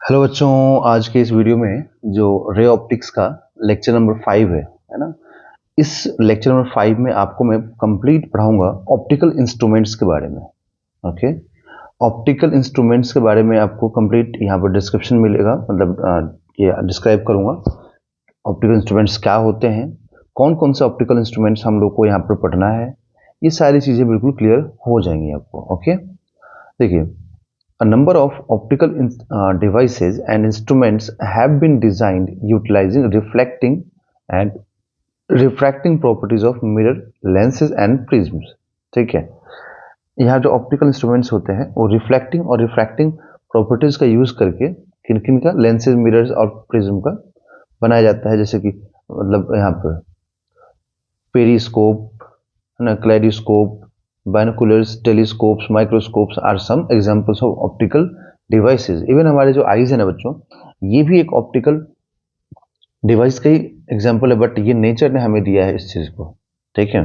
Hello बच्चों, आज के इस वीडियो में जो रे ऑप्टिक्स का लेक्चर नंबर 5 है ना। इस लेक्चर नंबर 5 में आपको मैं कंप्लीट पढ़ाऊंगा ऑप्टिकल इंस्ट्रूमेंट्स के बारे में। ओके, ऑप्टिकल इंस्ट्रूमेंट्स के बारे में आपको कंप्लीट यहाँ पर डिस्क्रिप्शन मिलेगा, मतलब ये डिस्क्राइब करूंगा ऑप्टिकल इंस्ट्रूमेंट्स क्या होते हैं, कौन कौन से ऑप्टिकल इंस्ट्रूमेंट्स हम लोग को यहाँ पर पढ़ना है। ये सारी चीज़ें बिल्कुल क्लियर हो जाएंगी आपको। ओके, देखिए, a number of optical devices and instruments have been designed utilizing reflecting and refracting properties of mirror, lenses and prisms। ठीक है, यहाँ जो ऑप्टिकल इंस्ट्रूमेंट्स होते हैं वो रिफ्लेक्टिंग और रिफ्रैक्टिंग प्रॉपर्टीज का यूज करके किन किन का लेंसेज, मिरर्स और प्रिज्म का बनाया जाता है। जैसे कि मतलब यहाँ पर periscope, kaleidoscope, binoculars, telescopes, microscopes are some examples of optical devices. Even हमारे जो आईज है ना बच्चों, ये भी एक ऑप्टिकल डिवाइस का ही एग्जांपल है, बट ये नेचर ने हमें दिया है इस चीज को। ठीक है,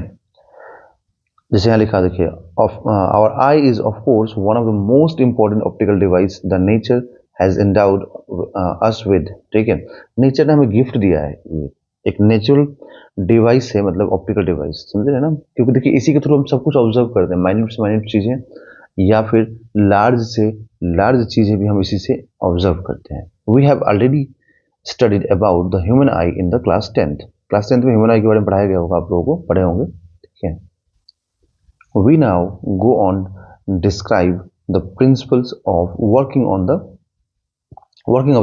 जैसे यहाँ लिखा देखिए, our eye is of course one of the most important optical device the nature has endowed us with. ठीक है, नेचर ने हमें गिफ्ट दिया है, ये एक नेचुरल डिवाइस है, मतलब ऑप्टिकल डिवाइस, समझ रहे हैं ना। क्योंकि देखिए इसी के थ्रू हम सब कुछ ऑब्जर्व करते हैं, माइन्यूट से माइन्यूट चीजें या फिर लार्ज से लार्ज चीजें भी हम इसी से ऑब्जर्व करते हैं। We have already studied about the human eye in the class 10th में ह्यूमन आई के बारे में पढ़ाया गया होगा, आप लोगों को पढ़े होंगे। ठीक है, we now go on describe the principles of working of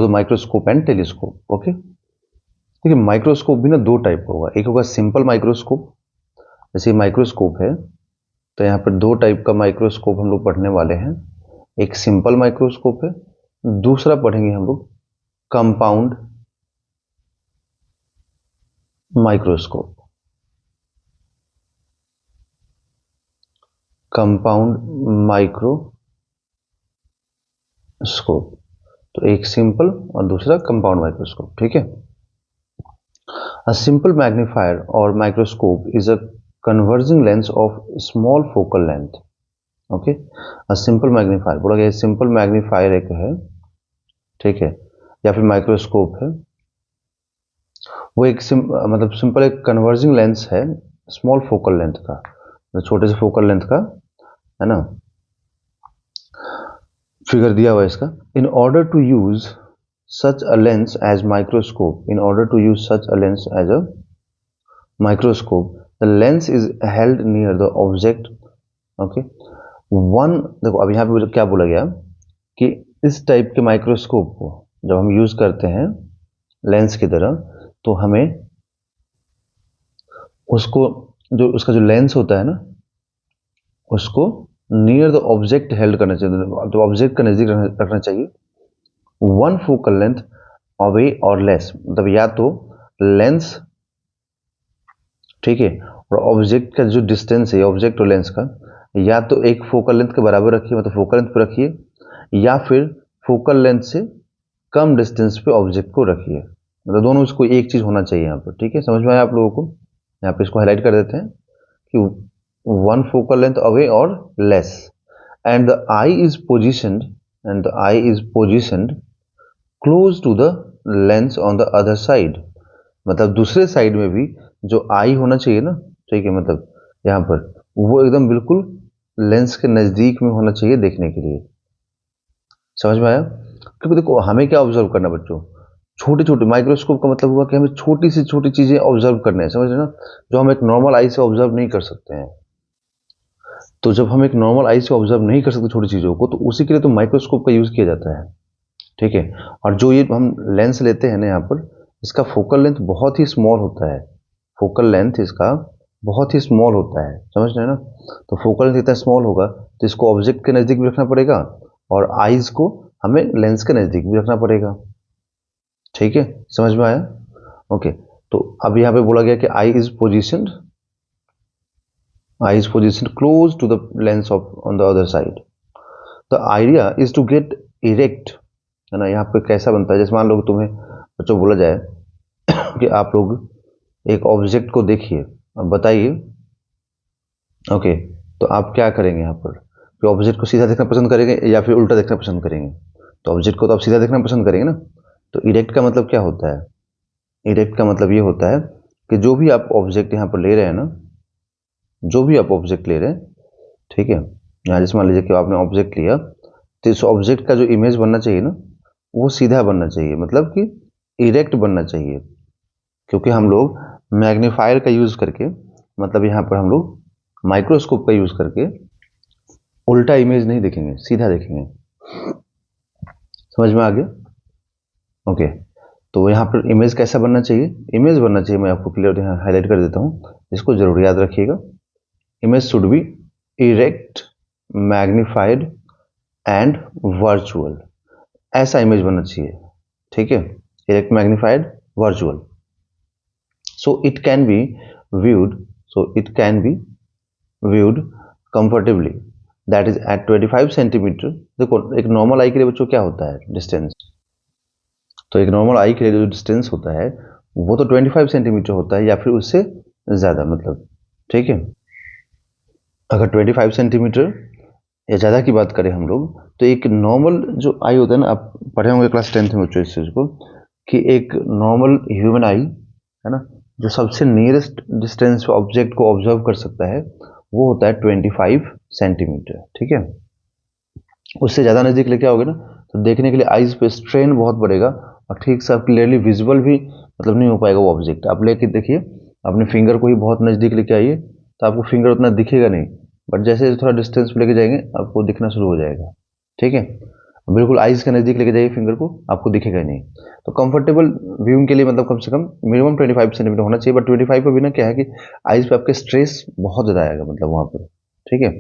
the microscope and telescope। Okay, देखिए माइक्रोस्कोप भी ना दो टाइप का होगा, एक होगा सिंपल माइक्रोस्कोप। जैसे माइक्रोस्कोप है तो यहाँ पर दो टाइप का माइक्रोस्कोप हम लोग पढ़ने वाले हैं। एक सिंपल माइक्रोस्कोप है, दूसरा पढ़ेंगे हम लोग कंपाउंड माइक्रोस्कोप। कंपाउंड माइक्रोस्कोप, तो एक सिंपल और दूसरा कंपाउंड माइक्रोस्कोप। ठीक है, A simple magnifier or microscope is a converging lens of small focal length। Okay, a simple magnifier बोला गया, सिंपल मैग्नीफायर एक है, ठीक है, या फिर माइक्रोस्कोप है। वो एक मतलब सिंपल एक कन्वर्जिंग लेंस है स्मॉल फोकल लेंथ का, छोटे से फोकल लेंथ का, है ना। फिगर दिया हुआ है इसका। In order to use such a lens as microscope, in order to use such a lens as a microscope, the lens is held near the object। okay, देखो अब यहाँ पे क्या बोला गया कि इस टाइप के माइक्रोस्कोप को जब हम यूज करते हैं लेंस की तरह, तो हमें उसको जो उसका जो लेंस होता है ना, उसको नियर द ऑब्जेक्ट हेल्ड करना चाहिए, तो ऑब्जेक्ट का नजदीक रखना चाहिए। वन फोकल लेंथ अवे और लेस, मतलब या तो लेंस, ठीक है, और ऑब्जेक्ट का जो डिस्टेंस है ऑब्जेक्ट और लेंस का, या तो एक फोकल लेंथ के बराबर रखिए, मतलब फोकल लेंथ पे रखिए, या फिर फोकल लेंथ से कम डिस्टेंस पे ऑब्जेक्ट को रखिए। मतलब दोनों में कोई एक चीज होना चाहिए यहाँ पर। ठीक है, समझ में आया आप लोगों को। यहाँ पे इसको हाईलाइट कर देते हैं कि वन फोकल लेंथ अवे और less, and the eye is positioned close to the lens on the other side. मतलब दूसरे साइड में भी जो आई होना चाहिए ना, ठीक है, मतलब यहाँ पर वो एकदम बिल्कुल लेंस के नजदीक में होना चाहिए देखने के लिए। समझ में आया? क्योंकि देखो हमें क्या ऑब्जर्व करना बच्चों, छोटे छोटे, माइक्रोस्कोप का मतलब हुआ कि हमें छोटी से छोटी चीजें ऑब्जर्व करने हैं, समझ रहे ना, जो हम एक नॉर्मल आई से ऑब्जर्व नहीं कर सकते हैं। तो जब हम एक नॉर्मल आई से ऑब्जर्व नहीं कर सकते छोटी चीजों को, तो उसी के लिए तो माइक्रोस्कोप का यूज किया जाता है। ठीक है, और जो ये हम लेंस लेते हैं ना यहाँ पर, इसका फोकल लेंथ बहुत ही स्मॉल होता है। फोकल लेंथ इसका बहुत ही स्मॉल होता है, समझ रहे हैं ना। तो फोकल लेंथ इतना स्मॉल होगा तो इसको ऑब्जेक्ट के नजदीक भी रखना पड़ेगा और आईज को हमें लेंस के नजदीक भी रखना पड़ेगा। ठीक है, समझ में आया? ओके, तो अब यहाँ पे बोला गया कि eye is positioned close to the lens of on the other side. The idea is to get erect, है ना। यहाँ पे कैसा बनता है, जैसे मान लो तुम्हें बच्चों बोला जाए कि आप लोग एक ऑब्जेक्ट को देखिए, अब बताइए, ओके, तो आप क्या करेंगे यहाँ पर, कि ऑब्जेक्ट को सीधा देखना पसंद करेंगे या फिर उल्टा देखना पसंद करेंगे। तो ऑब्जेक्ट को तो आप सीधा देखना पसंद करेंगे ना। तो इरेक्ट का मतलब क्या होता है? इरेक्ट का मतलब ये होता है कि जो भी आप ऑब्जेक्ट यहाँ पर ले रहे हैं ना, जो भी आप ऑब्जेक्ट ले रहे हैं, ठीक है, यहाँ जैसे मान लीजिए कि आपने ऑब्जेक्ट लिया, तो इस ऑब्जेक्ट का जो इमेज बनना चाहिए ना, वो सीधा बनना चाहिए, मतलब कि इरेक्ट बनना चाहिए। क्योंकि हम लोग मैग्नीफायर का यूज करके, मतलब यहाँ पर हम लोग माइक्रोस्कोप का यूज करके उल्टा इमेज नहीं देखेंगे, सीधा देखेंगे। समझ में आ गया? ओके। तो यहाँ पर इमेज कैसा बनना चाहिए? इमेज बनना चाहिए, मैं आपको क्लियर यहाँ हाईलाइट कर देता हूँ, इसको जरूर याद रखिएगा। Image should be erect, magnified and virtual. ऐसा इमेज बनना चाहिए, ठीक है, erect, magnified, virtual. So it can be viewed comfortably, that is at 25 centimetre. देखो एक नॉर्मल आई के लिए बच्चों क्या होता है डिस्टेंस, तो एक नॉर्मल आई के लिए जो डिस्टेंस होता है वो तो 25 सेंटीमीटर होता है या फिर उससे ज़्यादा, मतलब, ठीक है। अगर 25 सेंटीमीटर या ज़्यादा की बात करें हम लोग, तो एक नॉर्मल जो आई होता है ना, आप पढ़े होंगे क्लास 10th में बच्चों इस चीज़ को, कि एक नॉर्मल ह्यूमन आई है ना, जो सबसे नियरेस्ट डिस्टेंस पे ऑब्जेक्ट को ऑब्जर्व कर सकता है, वो होता है 25 सेंटीमीटर, ठीक है। उससे ज़्यादा नज़दीक लेके आओगे ना, तो देखने के लिए आइज पे स्ट्रेन बहुत बढ़ेगा और ठीक से क्लियरली विजिबल भी मतलब नहीं हो पाएगा वो ऑब्जेक्ट। आप लेके देखिए, अपने फिंगर को ही बहुत नज़दीक लेके आइए, तो आपको फिंगर उतना दिखेगा नहीं, बट जैसे थोड़ा डिस्टेंस पे लेके जाएंगे आपको दिखना शुरू हो जाएगा, ठीक है। बिल्कुल आइज के नज़दीक लेके जाइए फिंगर को, आपको दिखेगा नहीं। तो कंफर्टेबल व्यूइंग के लिए मतलब कम से कम मिनिमम 25 सेंटीमीटर होना चाहिए, बट 25 पे भी ना क्या है कि आइज पे आपके स्ट्रेस बहुत ज़्यादा आएगा, मतलब वहाँ पर, ठीक है।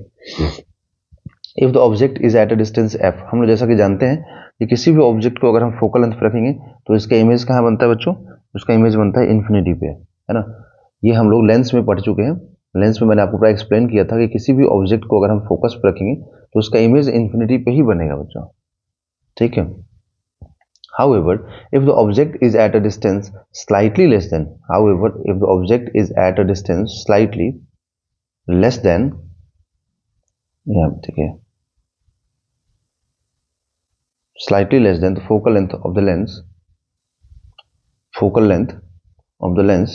If the object is at a distance F, हम लोग जैसा कि जानते हैं कि किसी भी ऑब्जेक्ट को अगर हम फोकल लेंथ पर रखेंगे तो इसका इमेज कहाँ बनता है बच्चों? उसका इमेज बनता है इन्फिनिटी पे, है ना। ये हम लोग लेंस में पढ़ चुके हैं। लेंस में मैंने आपको पूरा एक्सप्लेन किया था कि किसी भी ऑब्जेक्ट को अगर हम फोकस पर रखेंगे तो उसका इमेज इन्फिनिटी पे ही बनेगा बच्चों, ठीक है। However, if the object is at a distance slightly less than, however, if the object is at a distance slightly less than, yeah, ठीक है, slightly less than the focal length of the lens,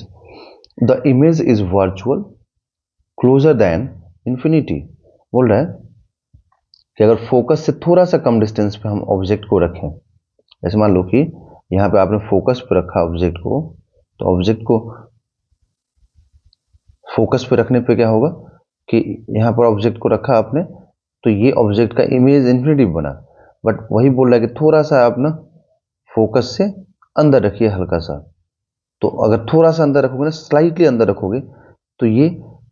the image is virtual closer than infinity। बोल रहा है कि अगर focus से थोड़ा सा कम डिस्टेंस पे हम ऑब्जेक्ट को रखें, जैसे मान लो कि यहाँ पे आपने फोकस पे रखा ऑब्जेक्ट को, तो ऑब्जेक्ट को फोकस पे रखने पे क्या होगा कि यहाँ पर ऑब्जेक्ट को रखा आपने, तो ये ऑब्जेक्ट का इमेज इन्फिनिटी बना, बट वही बोल रहा है कि थोड़ा सा आप ना फोकस से अंदर रखिए, हल्का सा। तो अगर थोड़ा सा अंदर रखोगे ना, स्लाइटली अंदर रखोगे, तो ये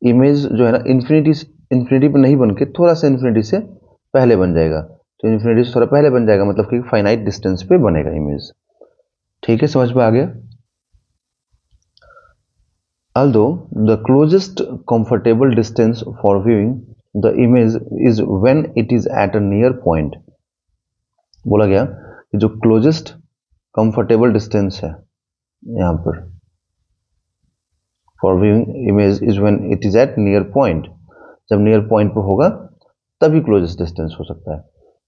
इमेज जो है ना इन्फिनिटी पे नहीं बन के थोड़ा सा इन्फिनिटी से पहले बन जाएगा। तो इन्फिनिटी से थोड़ा पहले बन जाएगा, मतलब कि फाइनाइट डिस्टेंस पे बनेगा इमेज, ठीक है, समझ में आ गया। Although the closest comfortable distance for viewing the image is when it is at a near point, बोला गया कि जो closest comfortable distance है यहाँ पर for viewing image is when it is at near point, जब near point पे होगा तभी closest distance हो सकता है।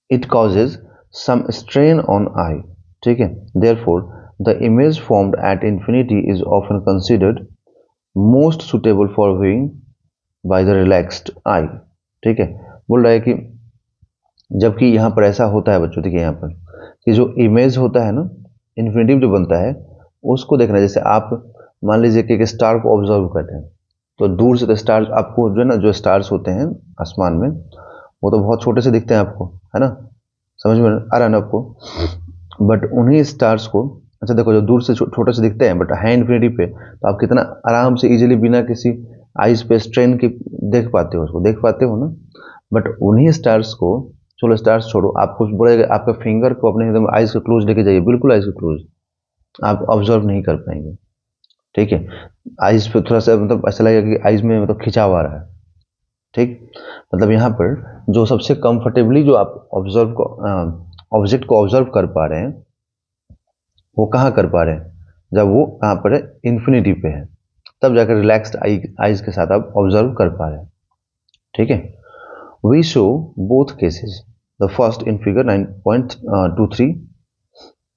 It causes some strain on eye, ठीक है, therefore the image formed at infinity is often considered most suitable for viewing by the relaxed eye, ठीक है। बोल रहा है कि जबकि यहाँ पर ऐसा होता है बच्चों, देखिए यहाँ पर कि जो इमेज होता है ना इन्फिनिटी जो बनता है उसको देखना, जैसे आप मान लीजिए कि एक स्टार को ऑब्जर्व करते हैं, तो दूर से तो स्टार आपको जो है ना, जो स्टार्स होते हैं आसमान में वो तो बहुत छोटे से दिखते हैं आपको, है ना, समझ में आ रहा है ना आपको, बट उन्हीं स्टार्स को, अच्छा देखो, जो दूर से छोटे से दिखते हैं बट है इन्फिनिटी पे, तो आप कितना आराम से इजीली बिना किसी आइज पे स्ट्रेन के देख पाते हो, उसको देख पाते हो ना। बट उन्हीं स्टार्स को, चलो स्टार्स छोड़ो, आपको बोलेगा आपका फिंगर को अपने एकदम आइज के क्लोज लेके जाइए, बिल्कुल आइज के क्लोज, आप ऑब्जर्व नहीं कर पाएंगे, ठीक है। आइज पे थोड़ा सा मतलब ऐसा लगेगा कि आइज में मतलब खिंचाव आ रहा है, ठीक। मतलब यहाँ पर जो सबसे कंफर्टेबली जो आप ऑब्जेक्ट को ऑब्जर्व कर पा रहे हैं वो कहाँ कर पा रहे हैं, जब वो कहाँ पर है, इन्फिनिटी पे है, तब जाकर रिलैक्स्ड आइज के साथ आप ऑब्जर्व कर पा रहे हैं, ठीक है। We show both cases, the first in figure 9.23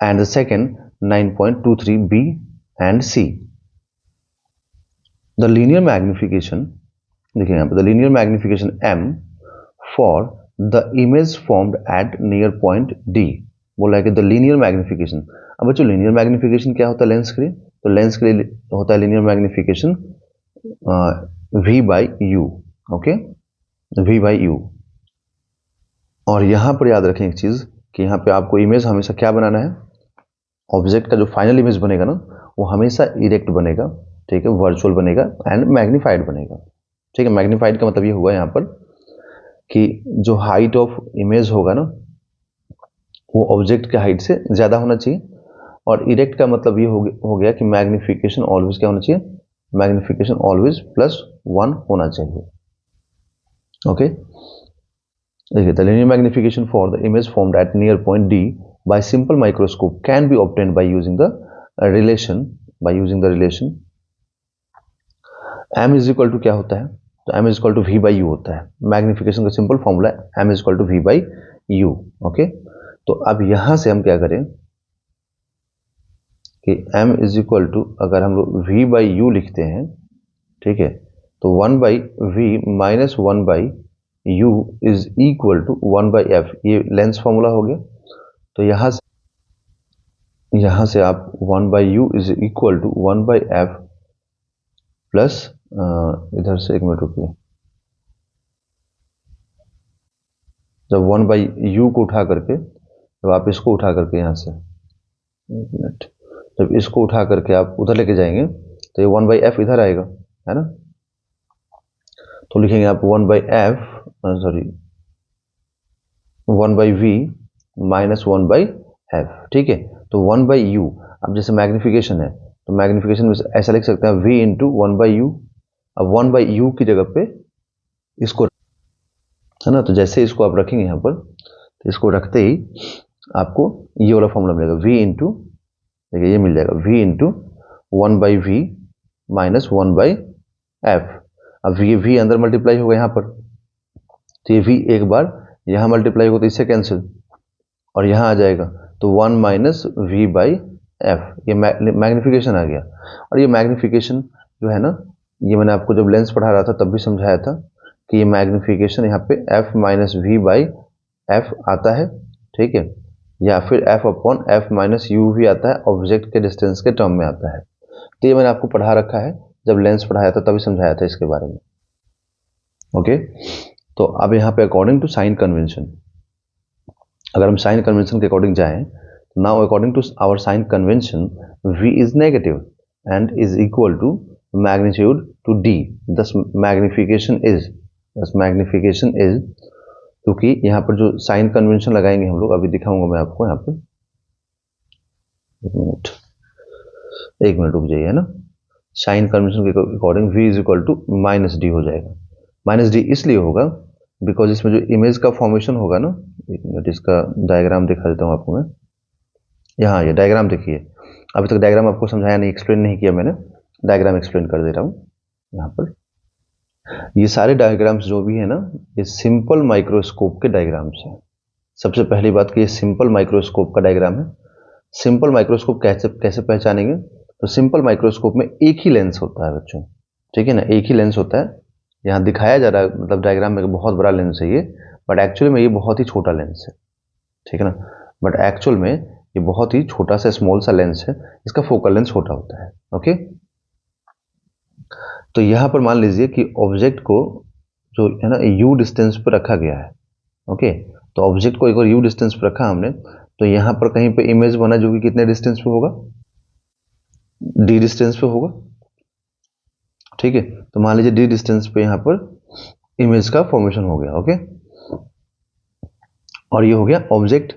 and the second 9.23b and c. The linear magnification, देखिए यहाँ पे the linear magnification m for the image formed at near point D, बोला है कि the linear magnification. अब बच्चों linear magnification क्या होता है लेंस के लिए? तो लेंस के लिए होता है linear magnification v by u, okay, v by u. और यहां पर याद रखें एक चीज कि यहाँ पे आपको इमेज हमेशा क्या बनाना है, ऑब्जेक्ट का जो फाइनल इमेज बनेगा ना वो हमेशा इरेक्ट बनेगा, ठीक है, वर्चुअल बनेगा एंड मैग्नीफाइड बनेगा, ठीक है. मैग्नीफाइड का मतलब ये हुआ यहाँ पर कि जो हाइट ऑफ इमेज होगा ना वो ऑब्जेक्ट के हाइट से ज्यादा होना चाहिए, और इरेक्ट का मतलब ये हो गया कि मैग्निफिकेशन ऑलवेज क्या होना चाहिए, मैग्निफिकेशन ऑलवेज +1 होना चाहिए, ओके. देखिए, the linear magnification for the image formed at near point D by simple microscope can be obtained by using the relation m is equal to क्या होता है, तो m is equal to v by u होता है. Magnification का simple formula है m is equal to v by u, okay. तो अब यहां से हम क्या करें कि m is equal to अगर हम लोग v by u लिखते हैं, ठीक है, तो 1 by v minus 1 by u is equal to 1 by f, ये लेंस फॉर्मूला हो गया. तो यहां से आप 1 by u is equal to 1 by f plus इधर से एक मिनट रुकिए, जब 1 by u को उठा करके, जब आप इसको उठा करके यहां से एक मिनट, जब इसको उठा करके आप उधर लेके जाएंगे तो ये 1 by f इधर आएगा, है ना. तो लिखेंगे आप 1 by f, sorry 1 by v minus 1 by f, ठीक है. तो 1 by u, अब जैसे मैग्निफिकेशन है तो मैग्निफिकेशन में ऐसा लिख सकते हैं v इंटू 1 by u. अब 1 by u की जगह पे इसको, है ना, तो जैसे इसको आप रखेंगे यहाँ पर, तो इसको रखते ही आपको ये वाला फॉर्मूला मिलेगा v इंटू, देखिए ये मिल जाएगा v into 1 by v minus 1 by f. अब ये v अंदर मल्टीप्लाई होगा यहाँ पर, तो ये v एक बार यहाँ मल्टीप्लाई होगा तो इससे कैंसिल, और यहाँ आ जाएगा तो 1 माइनस v बाई एफ, ये मैग्निफिकेशन आ गया. और ये मैग्निफिकेशन जो है ना, ये मैंने आपको जब लेंस पढ़ा रहा था तब भी समझाया था कि ये मैग्निफिकेशन यहाँ पे f minus v by f आता है, ठीक है, या फिर f upon f minus u भी आता है, ऑब्जेक्ट के डिस्टेंस के टर्म में आता है. तो ये मैंने आपको पढ़ा रखा है, जब लेंस पढ़ाया था तभी समझाया था इसके बारे में, ओके. तो अब यहाँ पे अकॉर्डिंग टू साइन कन्वेंशन, अगर हम साइन कन्वेंशन के अकॉर्डिंग जाएं, now according to our sign convention v is negative and is equal to magnitude to d, thus magnification is, क्योंकि यहाँ पर जो साइन कन्वेंशन लगाएंगे हम लोग, अभी दिखाऊंगा मैं आपको यहाँ पर, एक मिनट रुक जाइए, है ना. साइन कन्वेंशन के according v is equal to minus d हो जाएगा. माइनस डी इसलिए होगा बिकॉज इसमें जो इमेज का फॉर्मेशन होगा ना, एक मिनट इसका डायग्राम दिखा देता हूँ आपको मैं. यहाँ ये डायग्राम देखिए, अभी तक डायग्राम आपको समझाया नहीं, एक्सप्लेन नहीं किया मैंने, डायग्राम एक्सप्लेन कर दे रहा हूँ यहाँ पर. ये सारे डायग्राम्स जो भी है ना, ये सिंपल माइक्रोस्कोप के डायग्राम्स हैं. सबसे पहली बात कि ये सिंपल माइक्रोस्कोप का डायग्राम है. सिंपल माइक्रोस्कोप कैसे पहचानेंगे, तो सिंपल माइक्रोस्कोप में एक ही लेंस होता है बच्चों, ठीक है ना, एक ही लेंस होता है. यहाँ दिखाया जा रहा है, मतलब डायग्राम में बहुत बड़ा लेंस है ये, बट एक्चुअली में ये बहुत ही छोटा लेंस है, ठीक है ना. बट एक्चुअल में ये बहुत ही छोटा सा स्मॉल सा लेंस है, इसका फोकल लेंस छोटा होता है, ओके. तो यहाँ पर मान लीजिए कि ऑब्जेक्ट को जो है ना u डिस्टेंस पर रखा गया है, ओके. तो ऑब्जेक्ट को एक बार u डिस्टेंस पर रखा हमने, तो यहाँ पर कहीं पे इमेज बना जो कि कितने डिस्टेंस पे होगा, d डिस्टेंस पे होगा, ठीक है. तो मान लीजिए d डिस्टेंस पे यहाँ पर इमेज का फॉर्मेशन हो गया, ओके. और ये हो गया ऑब्जेक्ट,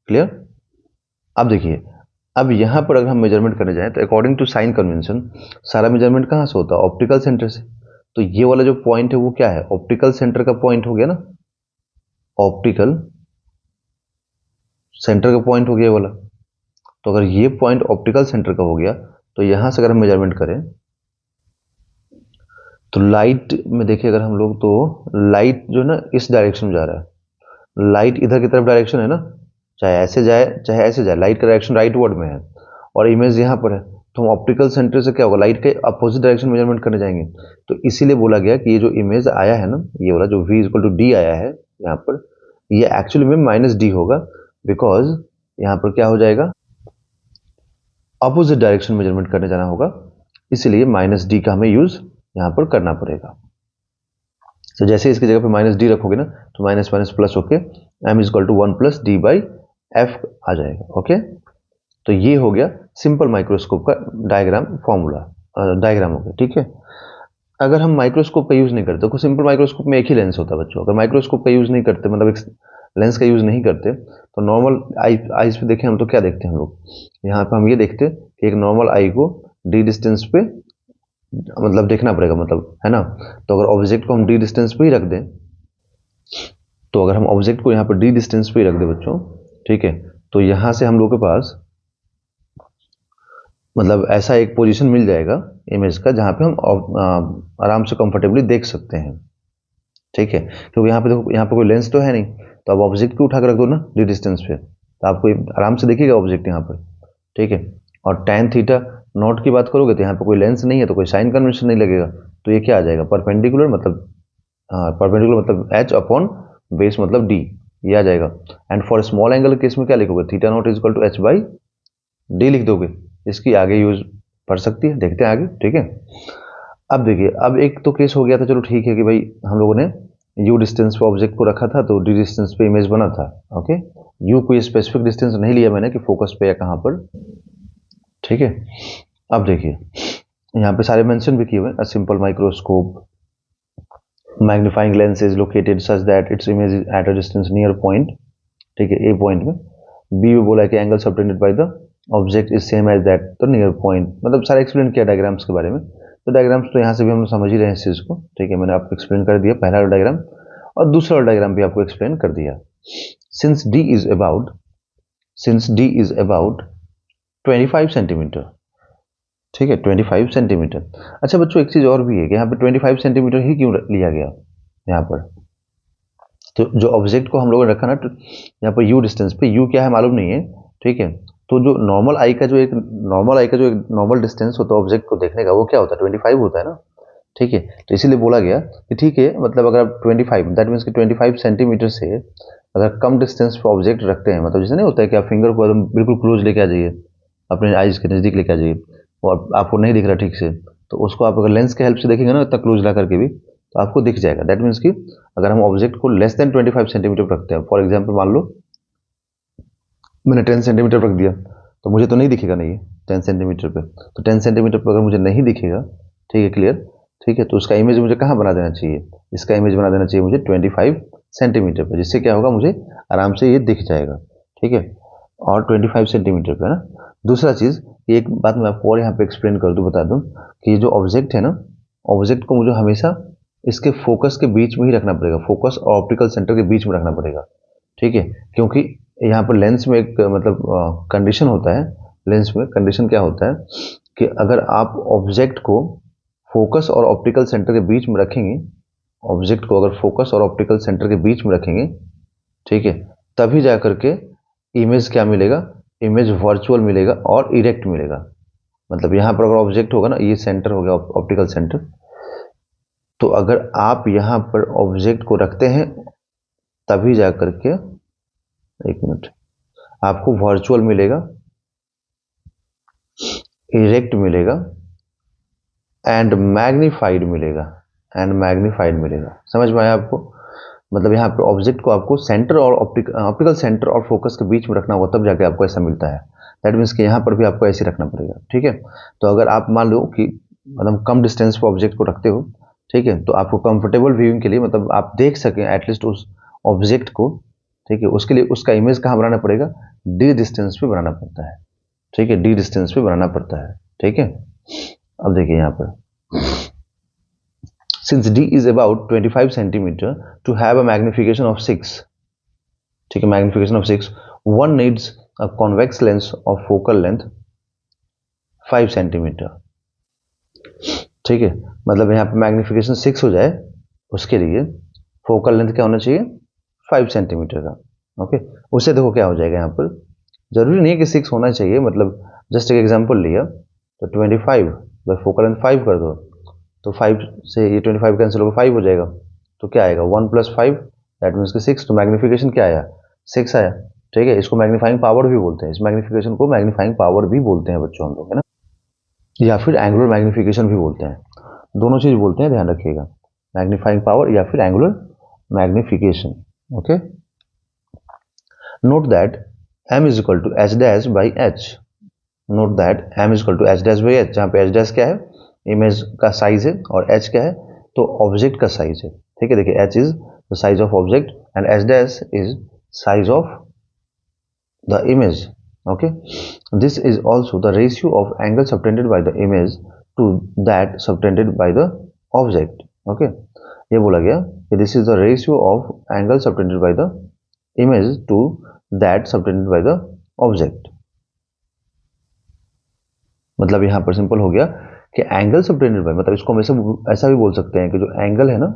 क्लियर. अब देखिए, अब यहाँ पर अगर हम मेजरमेंट करने जाएं तो अकॉर्डिंग टू साइन कन्वेंशन सारा मेजरमेंट कहाँ से होता है, ऑप्टिकल सेंटर से. तो ये वाला जो पॉइंट है वो क्या है, ऑप्टिकल सेंटर का पॉइंट हो गया ना, ऑप्टिकल सेंटर का पॉइंट हो गया ये वाला. तो अगर ये पॉइंट ऑप्टिकल सेंटर का हो गया, तो यहां से अगर हम मेजरमेंट करें तो लाइट में देखिए अगर हम लोग, तो लाइट जो है ना इस डायरेक्शन में जा रहा है, लाइट इधर की तरफ डायरेक्शन है ना, चाहे ऐसे जाए चाहे ऐसे जाए, लाइट का डायरेक्शन राइट वर्ड में है और इमेज यहाँ पर है, तो हम ऑप्टिकल सेंटर से क्या होगा, लाइट के अपोजिट डायरेक्शन मेजरमेंट करने जाएंगे। तो इसीलिए बोला गया कि ये जो इमेज आया है ना, ये वाला जो v इक्वल टू डी आया है यहाँ पर, ये एक्चुअली में माइनस डी होगा, बिकॉज यहाँ पर क्या हो जाएगा, अपोजिट डायरेक्शन मेजरमेंट करने जाना होगा, इसलिए माइनस डी का हमें यूज यहाँ पर करना पड़ेगा। तो जैसे इसकी जगह पे माइनस डी रखोगे ना, तो माइनस माइनस प्लस होके m is equal to 1 plus D by F आ जाएगा। ओके, तो ये हो गया सिंपल माइक्रोस्कोप का डायग्राम फॉर्मूला, डायग्राम हो गया। ठीक है, अगर हम माइक्रोस्कोप का यूज नहीं करते, तो सिंपल माइक्रोस्कोप में एक ही लेंस होता है बच्चों, अगर माइक्रोस्कोप का यूज नहीं करते, मतलब एक लेंस का यूज नहीं करते, तो नॉर्मल आईज पे देखें हम तो क्या देखते हैं हम लोग, यहाँ पे हम ये देखते हैं कि एक नॉर्मल आई को डी डिस्टेंस पे मतलब देखना पड़ेगा, मतलब है ना। तो अगर ऑब्जेक्ट को हम डी डिस्टेंस पे ही रख दें, तो अगर हम ऑब्जेक्ट को यहाँ पर डी डिस्टेंस पे ही रख दें बच्चों, ठीक है, तो यहाँ से हम लोग के पास मतलब ऐसा एक पोजीशन मिल जाएगा इमेज का जहाँ पे हम आराम से कंफर्टेबली देख सकते हैं। ठीक है, क्योंकि यहाँ पे देखो, यहाँ पे कोई लेंस तो है नहीं, तो आप ऑब्जेक्ट को उठा कर रख दो ना डी डिस्टेंस पे, तो आपको आराम से देखिएगा ऑब्जेक्ट यहाँ पर। ठीक है, और tan थीटा नॉट की बात करोगे तो यहाँ पे कोई लेंस नहीं है, तो कोई साइन कन्वेंशन नहीं लगेगा, तो ये क्या आ जाएगा, परपेंडिकुलर, मतलब परपेंडिकुलर मतलब h अपॉन बेस मतलब d, ये आ जाएगा। And for small angle case में क्या लिखोगे, theta naught is equal to h by d लिख दोगे। इसकी आगे यूज पढ़ सकती है, देखते हैं आगे। ठीक है, अब देखिए, अब एक तो केस हो गया था, चलो ठीक है कि भाई हम लोगों ने u डिस्टेंस पे ऑब्जेक्ट को रखा था, तो d डिस्टेंस पे इमेज बना था। ओके, u कोई स्पेसिफिक डिस्टेंस नहीं लिया मैंने कि फोकस पे या कहाँ पर। ठीक है, अब देखिए यहाँ पे सारे मेंशन भी किए हुए, अ simple microscope magnifying lens is located such that its image is at a distance near point. ठीक है, ए पॉइंट में, बी में बोला है कि angle subtended by the object is same as that the near point, मतलब सारा एक्सप्लेन किया डायग्राम्स के बारे में। तो डायग्राम्स तो यहाँ से भी हम समझ ही रहे हैं इस चीज़ को। ठीक है, मैंने आपको एक्सप्लेन कर दिया पहला डायग्राम, और दूसरा डायग्राम भी आपको एक्सप्लेन कर दिया। Since D is about 25 centimetre, ठीक है, 25 सेंटीमीटर। अच्छा बच्चों, एक चीज़ और भी है कि यहाँ पे 25 सेंटीमीटर ही क्यों लिया गया यहाँ पर, तो जो ऑब्जेक्ट को हम लोगों ने रखा ना, तो यहाँ पर u डिस्टेंस पे, u क्या है मालूम नहीं है। ठीक है, तो जो नॉर्मल आई का जो एक नॉर्मल डिस्टेंस होता है ऑब्जेक्ट को देखने का, वो क्या होता है, 25 होता है ना। ठीक है, तो इसीलिए बोला गया कि ठीक है, मतलब अगर आप 25, दैट मीन्स कि 25 सेंटीमीटर से अगर कम डिस्टेंस पे ऑब्जेक्ट रखते हैं, मतलब जैसे नहीं होता है कि आप फिंगर को एकदम बिल्कुल क्लोज लेके आ जाइए, अपने आइज के नज़दीक लेके आ जाइए, और आपको नहीं दिख रहा ठीक से, तो उसको आप अगर लेंस के हेल्प से देखेंगे ना, इतना क्लोज ला करके भी, तो आपको दिख जाएगा। दैट मीन्स कि अगर हम ऑब्जेक्ट को लेस देन 25 सेंटीमीटर पर रखते हैं, फॉर एग्जाम्पल मान लो मैंने 10 सेंटीमीटर पर रख दिया, तो मुझे तो नहीं दिखेगा नहीं 10 सेंटीमीटर पे, तो 10 सेंटीमीटर पर अगर मुझे नहीं दिखेगा, ठीक है, क्लियर, ठीक है, तो उसका इमेज मुझे कहाँ बना देना चाहिए, इसका इमेज बना देना चाहिए मुझे 25 सेंटीमीटर पर, जिससे क्या होगा, मुझे आराम से ये दिख जाएगा। ठीक है, और 25 सेंटीमीटर पे है ना। दूसरा चीज़, एक बात मैं आपको और यहाँ पे एक्सप्लेन कर दूँ, बता दूँ कि ये जो ऑब्जेक्ट है ना, ऑब्जेक्ट को मुझे हमेशा इसके फोकस के बीच में ही रखना पड़ेगा, फोकस और ऑप्टिकल सेंटर के बीच में रखना पड़ेगा। ठीक है, क्योंकि यहाँ पर लेंस में एक मतलब कंडीशन होता है, लेंस में कंडीशन क्या होता है कि अगर आप ऑब्जेक्ट को फोकस और ऑप्टिकल सेंटर के बीच में रखेंगे, ऑब्जेक्ट को अगर फोकस और ऑप्टिकल सेंटर के बीच में रखेंगे, ठीक है, तभी जा करके इमेज क्या मिलेगा, इमेज वर्चुअल मिलेगा और इरेक्ट मिलेगा। मतलब यहाँ पर अगर ऑब्जेक्ट होगा ना, ये सेंटर हो गया ऑप्टिकल सेंटर, तो अगर आप यहाँ पर ऑब्जेक्ट को रखते हैं, तभी जा करके, एक मिनट, आपको वर्चुअल मिलेगा, इरेक्ट मिलेगा एंड मैग्नीफाइड मिलेगा, समझ में आया आपको। मतलब यहाँ पे ऑब्जेक्ट को आपको सेंटर और ऑप्टिकल सेंटर और फोकस के बीच में रखना होगा, तब जाके आपको ऐसा मिलता है। दैट मीन्स कि यहाँ पर भी आपको ऐसे रखना पड़ेगा। ठीक है, तो अगर आप मान लो कि मतलब कम डिस्टेंस पर ऑब्जेक्ट को रखते हो, ठीक है, तो आपको कंफर्टेबल व्यूइंग के लिए, मतलब आप देख सकें एटलीस्ट उस ऑब्जेक्ट को, ठीक है, उसके लिए उसका इमेज कहाँ बनाना पड़ेगा, डी डिस्टेंस पे बनाना पड़ता है। ठीक है, डी डिस्टेंस पे बनाना पड़ता है। ठीक है, अब देखिए यहाँ पर, since d is about 25 centimeter to have a magnification of 6, ठीक है, magnification of 6, one needs a convex lens of focal length 5 centimeter। ठीक है, मतलब यहाँ पे मैग्निफिकेशन 6 हो जाए, उसके लिए फोकल लेंथ क्या होना चाहिए, 5 सेंटीमीटर का। ओके, उससे देखो क्या हो जाएगा, यहाँ पर जरूरी नहीं है कि 6 होना चाहिए, मतलब जस्ट एक एग्जांपल लिया, तो 25 बाई 4 का लेंथ 5 कर दो, तो 5 से ये 25 कैंसिल होगा, 5 हो जाएगा, तो क्या आएगा 1 + 5 दैट मीन्स कि 6। तो मैग्निफिकेशन क्या आया, 6 आया। ठीक है, इसको मैग्नीफाइंग पावर भी बोलते हैं, इस मैग्निफिकेशन को मैग्नीफाइंग पावर भी बोलते हैं बच्चों हम लोग, है ना, या फिर एंगुलर मैग्निफिकेशन भी बोलते हैं, दोनों चीज बोलते हैं, ध्यान रखिएगा, मैग्नीफाइंग पावर या फिर angular magnification. Okay, note that m is equal to h dash by h। Note that m is equal to h dash by h, जहाँ पे h डैश क्या है, इमेज का साइज है, और h क्या है, तो ऑब्जेक्ट का साइज है। ठीक है, देखिए h is the size of object and h dash is size of the image. Okay, this is also the ratio of angle subtended by the image to that subtended by the object. Okay, ये बोला गया कि this is the ratio of angle subtended by the image to that subtended by the object. मतलब यहाँ पर simple हो गया कि एंगल सबटेंडेड बाय, मतलब इसको हम ऐसा भी बोल सकते हैं कि जो एंगल है ना,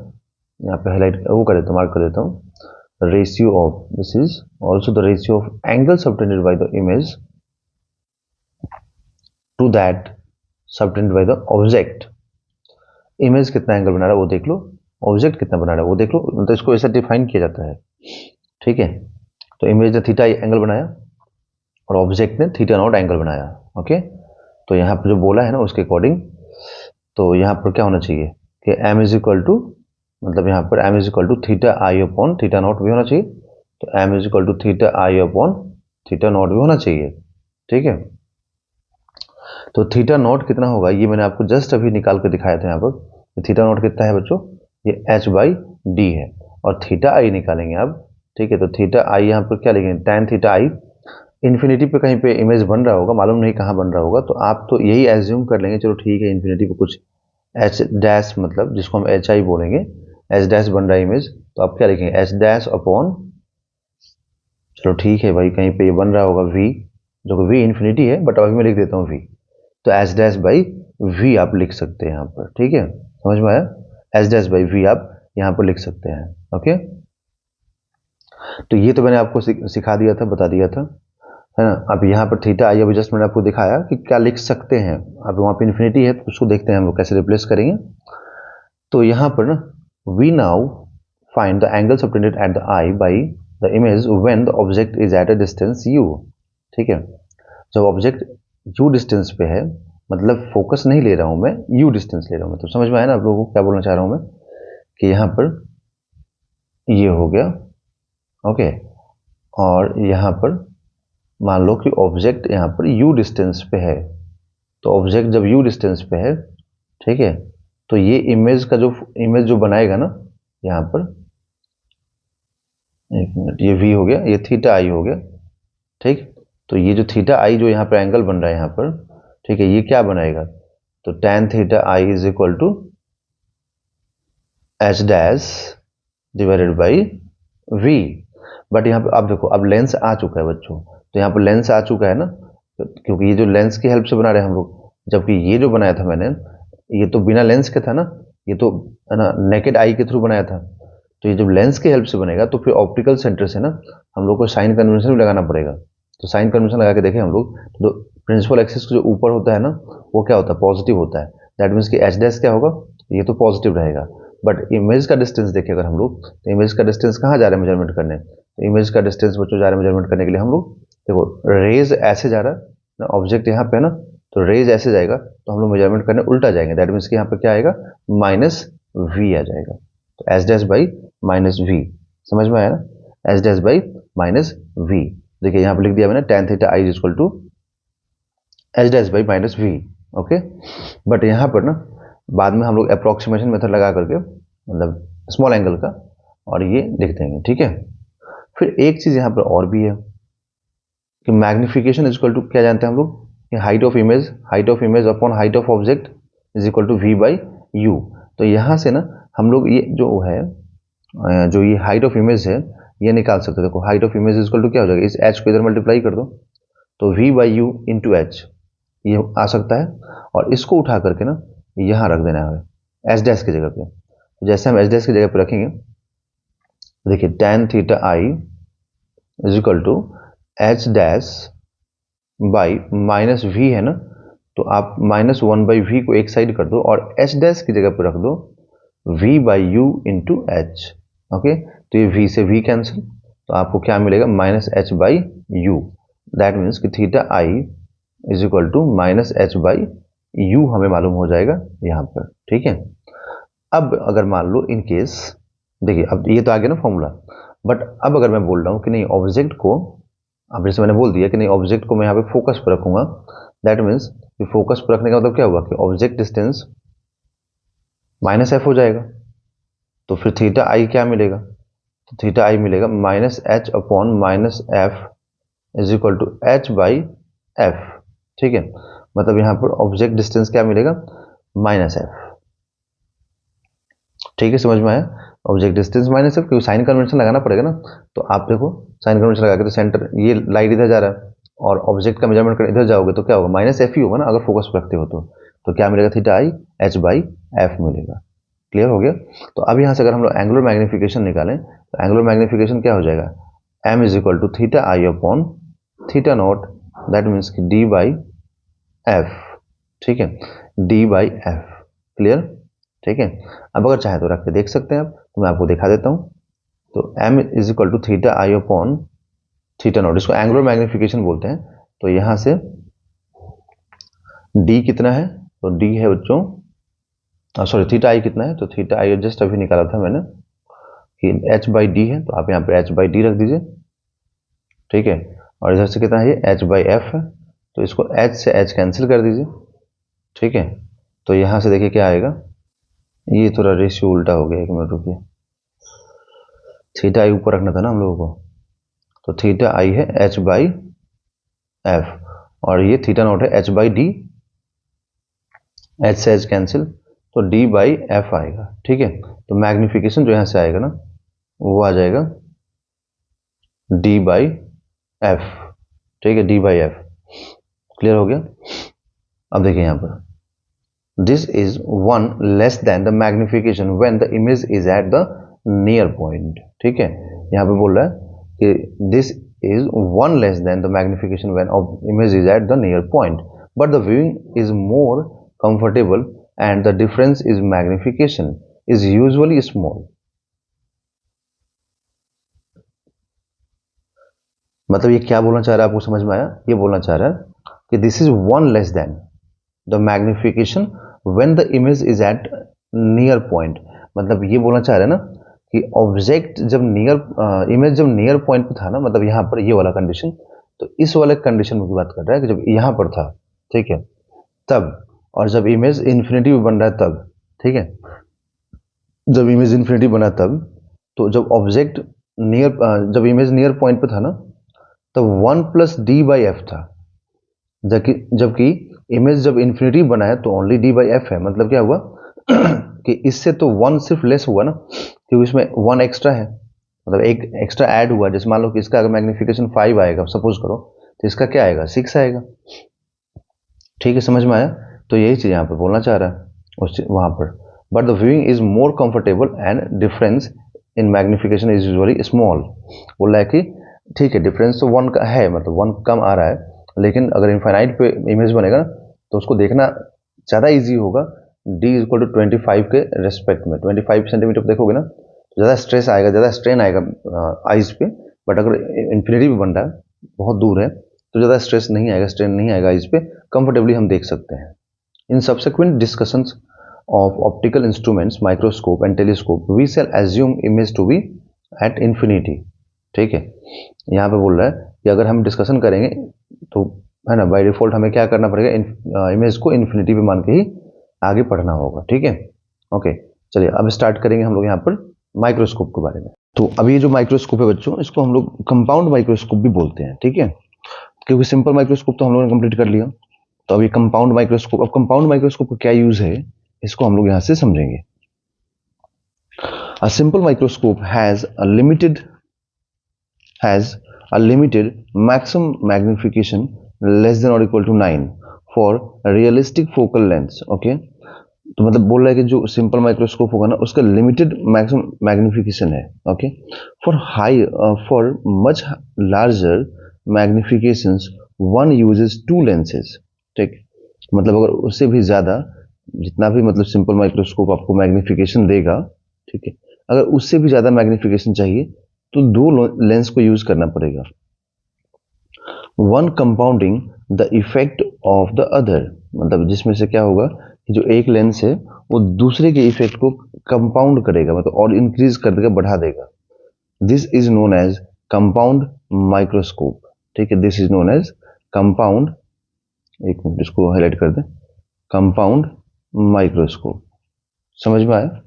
यहाँ पे हाईलाइट वो कर देता हूँ, मार्क कर देता हूँ, ratio of, this is also the ratio of angle subtended by the image to that subtended by the object। Image कितना एंगल बना रहा है वो देख लो, ऑब्जेक्ट कितना बना रहा है वो देख लो, मतलब इसको ऐसा डिफाइन किया जाता है। ठीक है, तो इमेज ने थीटा एंगल बनाया और ऑब्जेक्ट ने थीटा नॉट एंगल बनाया। ओके, तो यहाँ पर जो बोला है ना उसके अकॉर्डिंग, तो यहाँ पर क्या होना चाहिए कि m इज इक्वल टू, मतलब यहाँ पर m is equal to theta i upon theta naught भी होना चाहिए, तो m is equal to theta i upon theta naught भी होना चाहिए। ठीक है, तो थीटा नॉट कितना होगा ये मैंने आपको जस्ट अभी निकाल कर दिखाया था यहाँ पर। थीटा नॉट कितना है बच्चों, ये h बाई डी है, और थीटा आई निकालेंगे आप। ठीक है, तो थीटा आई यहाँ पर क्या लिखेंगे, tan थीटा आई। इन्फिनिटी पे कहीं पे इमेज बन रहा होगा, मालूम नहीं कहाँ बन रहा होगा, तो आप तो यही एज्यूम कर लेंगे, चलो ठीक है इन्फिनिटी पे कुछ h डैश, मतलब जिसको हम h आई बोलेंगे, h डैश बन रहा है इमेज, तो आप क्या लिखेंगे h डैश अपॉन, चलो ठीक है भाई कहीं पे ये बन रहा होगा v, जो कि v इन्फिनिटी है, बट अभी मैं लिख देता हूँ v, तो h डैश बाई v आप लिख सकते हैं यहाँ पर। ठीक है, समझ में आया, h डैश बाई v आप यहाँ पर लिख सकते हैं। ओके, तो ये तो मैंने आपको सिखा दिया था, बता दिया था, है ना। अब यहाँ पर थीटा आई अभी जस्ट मैंने आपको दिखाया कि क्या लिख सकते हैं। अब वहाँ पे इन्फिनिटी है, तो उसको देखते हैं हम लोग कैसे रिप्लेस करेंगे। तो यहाँ पर ना, we now find the angle subtended at the eye by the image when the object is at a distance u। ठीक है, जब ऑब्जेक्ट u डिस्टेंस पे है, मतलब फोकस नहीं ले रहा हूँ मैं, u डिस्टेंस ले रहा हूँ मैं, तो समझ में आया ना आप लोगों को क्या बोलना चाह रहा हूँ मैं, कि यहाँ पर ये हो गया। ओके, और यहाँ पर मान लो कि ऑब्जेक्ट यहाँ पर u डिस्टेंस पे है, तो ऑब्जेक्ट जब u डिस्टेंस पे है, ठीक है, तो ये इमेज का जो इमेज जो बनाएगा ना, यहाँ पर एक मिनट, ये v हो गया, ये थीटा आई हो गया। ठीक, तो ये जो थीटा आई जो यहाँ पर एंगल बन रहा है यहाँ पर, ठीक है, ये क्या बनाएगा, तो tan theta i is equal to h dash divided by v। But यहाँ पे अब देखो, अब लेंस आ चुका है बच्चों, तो यहाँ पर लेंस आ चुका है ना, क्योंकि ये जो लेंस की हेल्प से बना रहे हैं हम लोग, जबकि ये जो बनाया था मैंने, ये तो बिना लेंस के था ना, ये तो है ना नेकेड आई के थ्रू बनाया था। तो ये जब लेंस की हेल्प से बनेगा, तो फिर ऑप्टिकल सेंटर से ना हम लोग को साइन कन्वेंशन भी लगाना पड़ेगा। तो साइन कन्वेंशन लगा के देखें हम लोग, तो प्रिंसिपल एक्सिस जो ऊपर होता है ना, वो क्या होता है, पॉजिटिव होता है। दैट मीन्स कि एच डैश क्या होगा, ये तो पॉजिटिव रहेगा। बट इमेज का डिस्टेंस देखें अगर हम लोग, तो इमेज का डिस्टेंस कहाँ जा रहा है मेजरमेंट करने, तो इमेज का डिस्टेंस बच्चों जा रहा है मेजरमेंट करने के लिए हम लोग, देखो रेज ऐसे जा रहा है ना, ऑब्जेक्ट यहाँ पे है ना, तो रेज ऐसे जाएगा, तो हम लोग मेजरमेंट करने उल्टा जाएंगे। दैट मीन्स कि यहाँ पे क्या आएगा, माइनस वी आ जाएगा, तो h dash by minus v, समझ में आया ना, h dash by minus v. देखिए यहाँ पे लिख दिया मैंने tan theta i is equal to h dash by minus v. Okay, but यहाँ पर ना बाद में हम लोग अप्रोक्सीमेशन मेथड लगा करके, मतलब स्मॉल एंगल का, और ये लिख देंगे। ठीक है, फिर एक चीज यहाँ पर और भी है कि मैग्निफिकेशन इज इक्वल टू क्या जानते हैं हम लोग, कि height of image upon height of object is equal to v by u. तो यहाँ से ना हम लोग ये जो है, जो ये हाइट ऑफ इमेज है, ये निकाल सकते हो। देखो height of image is equal to क्या हो जाएगा, इस एच को इधर मल्टीप्लाई कर दो, तो v by u into h ये आ सकता है, और इसको उठा करके ना यहाँ रख देना है एच डैश की जगह पे। तो जैसे हम एच डैश की जगह पे रखेंगे, देखिए tan theta i is equal to h dash by minus v है ना, तो आप -1/v को एक साइड कर दो और एच डैश की जगह पर रख दो v by u into H. Okay, तो ये v से v कैंसिल, तो आपको क्या मिलेगा -h/u। दैट मीन्स कि theta i is equal to -h/u हमें मालूम हो जाएगा यहाँ पर। ठीक है, अब अगर मान लो इन केस, देखिए अब ये तो आ गया ना फॉर्मूला, बट अब अगर मैं बोल रहा हूँ कि नहीं ऑब्जेक्ट को, अब जैसे मैंने बोल दिया कि नहीं ऑब्जेक्ट को मैं यहाँ पे फोकस पर रखूंगा, दैट मीन्स कि फोकस पर रखने का मतलब क्या हुआ कि ऑब्जेक्ट डिस्टेंस -f हो जाएगा, तो फिर थीटा आई क्या मिलेगा, तो थीटा आई मिलेगा -h/-f is equal to h/f। ठीक है, मतलब यहाँ पर ऑब्जेक्ट डिस्टेंस क्या मिलेगा -f। ठीक है, समझ में आया, ऑब्जेक्ट डिस्टेंस -f, क्योंकि साइन कन्वेंशन लगाना पड़ेगा ना, तो आप देखो साइन कन्वेंशन लगा के, तो सेंटर ये लाइट इधर जा रहा है और ऑब्जेक्ट का मेजरमेंट कर इधर जाओगे तो क्या होगा -f ही होगा ना, अगर फोकस पर रखते हो तो क्या मिलेगा थीटा आई h/f मिलेगा। क्लियर हो गया। तो अब यहाँ से अगर हम लोग एंगुलर मैग्निफिकेशन निकालें तो एंगुलर मैग्निफिकेशन क्या हो जाएगा, m is equal to theta i upon theta naught, that means कि d/f। ठीक है, d/f। क्लियर। ठीक है, अब अगर चाहे तो रख के देख सकते हैं आप, तो मैं आपको दिखा देता हूं। तो m is equal to theta i upon theta naught, इसको एंगुलर मैग्निफिकेशन बोलते हैं। तो यहां से d कितना है, तो d है बच्चों, सॉरी थीटा आई कितना है, तो थीटा आई जस्ट अभी निकाला था मैंने कि h/d है, तो आप यहाँ पे h/d रख दीजिए। ठीक है, और इधर से कितना है ये h/f है, तो इसको h से h कैंसिल कर दीजिए। ठीक है, तो यहां से देखिए क्या आएगा, ये थोड़ा रेशियो उल्टा हो गया, एक मिनट रुकिए, थीटा आई ऊपर रखना था ना हम लोगों को, तो थीटा आई है h/f और ये थीटा नॉट है h/d, h से h कैंसिल, तो d/f आएगा। ठीक है, तो मैग्निफिकेशन जो यहां से आएगा ना वो आ जाएगा d/f। ठीक है, d/f। क्लियर हो गया। अब देखिए यहां पर this is 1 less than the magnification when the image is at the near point। ठीक है, यहाँ पे बोल रहा है कि this is 1 less than the magnification when image is at the near point, but the viewing is more comfortable and the difference is magnification is usually small। मतलब ये क्या बोलना चाह रहा है, आपको समझ में आया, ये बोलना चाह रहा है कि this is 1 less than the magnification when the image is at near point। मतलब ये बोलना चाह रहे हैं ना कि ऑब्जेक्ट जब नियर, इमेज जब नियर पॉइंट पे था ना, मतलब यहाँ पर ये वाला कंडीशन, तो इस वाले कंडीशन की बात कर रहा है कि जब यहाँ पर था, ठीक है, तब, और जब इमेज इन्फिनिटी में बन रहा है तब। ठीक है, जब इमेज इन्फिनिटी बना तब, तो जब ऑब्जेक्ट नियर, जब इमेज नियर पॉइंट पे था ना, तब 1 + d/f था, जबकि इमेज जब इन्फिनिटी बना है तो ओनली d/f है। मतलब क्या हुआ कि इससे तो 1 सिर्फ लेस हुआ ना, क्योंकि इसमें 1 एक्स्ट्रा है, मतलब एक एक्स्ट्रा ऐड हुआ। जैसे मान लो कि इसका अगर मैग्निफिकेशन 5 आएगा सपोज करो, तो इसका क्या आएगा 6 आएगा। ठीक है, समझ में आया। तो यही चीज यहाँ पर बोलना चाह रहा है उस वहां पर, but the viewing is more comfortable and difference in magnification is usually small. बोल रहा है कि ठीक है डिफरेंस तो 1 का है, मतलब 1 कम आ रहा है, लेकिन अगर इनफाइनाइट पे इमेज बनेगा तो उसको देखना ज़्यादा इजी होगा d = 25 के रेस्पेक्ट में। 25 सेंटीमीटर देखोगे ना तो ज़्यादा स्ट्रेस आएगा, ज़्यादा स्ट्रेन आएगा आइज पे, बट अगर इन्फिनिटी में बन रहा है, बहुत दूर है, तो ज़्यादा स्ट्रेस नहीं आएगा, स्ट्रेन नहीं आएगा आइज पे, कंफर्टेबली हम देख सकते हैं। In subsequent discussions of optical instruments, microscope and telescope, we shall assume image to be at infinity। ठीक है, यहाँ पे बोल रहा है कि अगर हम डिस्कशन करेंगे तो है ना, बाय डिफॉल्ट हमें क्या करना पड़ेगा, इमेज को इन्फिनिटी पे मान के ही आगे पढ़ना होगा। ठीक है, ओके, चलिए अब स्टार्ट करेंगे हम लोग यहाँ पर माइक्रोस्कोप के बारे में। तो अभी ये जो माइक्रोस्कोप है बच्चों, इसको हम लोग कंपाउंड माइक्रोस्कोप भी बोलते हैं। ठीक है, क्योंकि सिंपल माइक्रोस्कोप तो हम लोगों ने कंप्लीट कर लिया, तो अभी कंपाउंड माइक्रोस्कोप। अब कंपाउंड माइक्रोस्कोप का क्या यूज है, इसको हम लोग यहां से समझेंगे। A simple microscope has a limited maximum magnification less than or equal to 9 for realistic focal lengths। okay, तो मतलब बोल रहा है कि जो सिंपल माइक्रोस्कोप होगा ना उसका लिमिटेड मैक्सिमम मैग्निफिकेशन है। Okay, for much larger magnifications one uses two lenses. ठीक, मतलब अगर उससे भी ज्यादा, जितना भी मतलब सिंपल माइक्रोस्कोप आपको मैग्निफिकेशन देगा, ठीक है, अगर उससे भी ज्यादा मैग्निफिकेशन चाहिए तो दो लेंस को यूज करना पड़ेगा। One compounding the effect of the other, मतलब जिसमें से क्या होगा कि जो एक लेंस है वो दूसरे के इफेक्ट को कंपाउंड करेगा, मतलब और इंक्रीज कर देगा, बढ़ा देगा। This is known as compound microscope. ठीक है, this is known as compound, एक मिनट इसको हाईलाइट कर दें, कंपाउंड माइक्रोस्कोप। समझ में आया?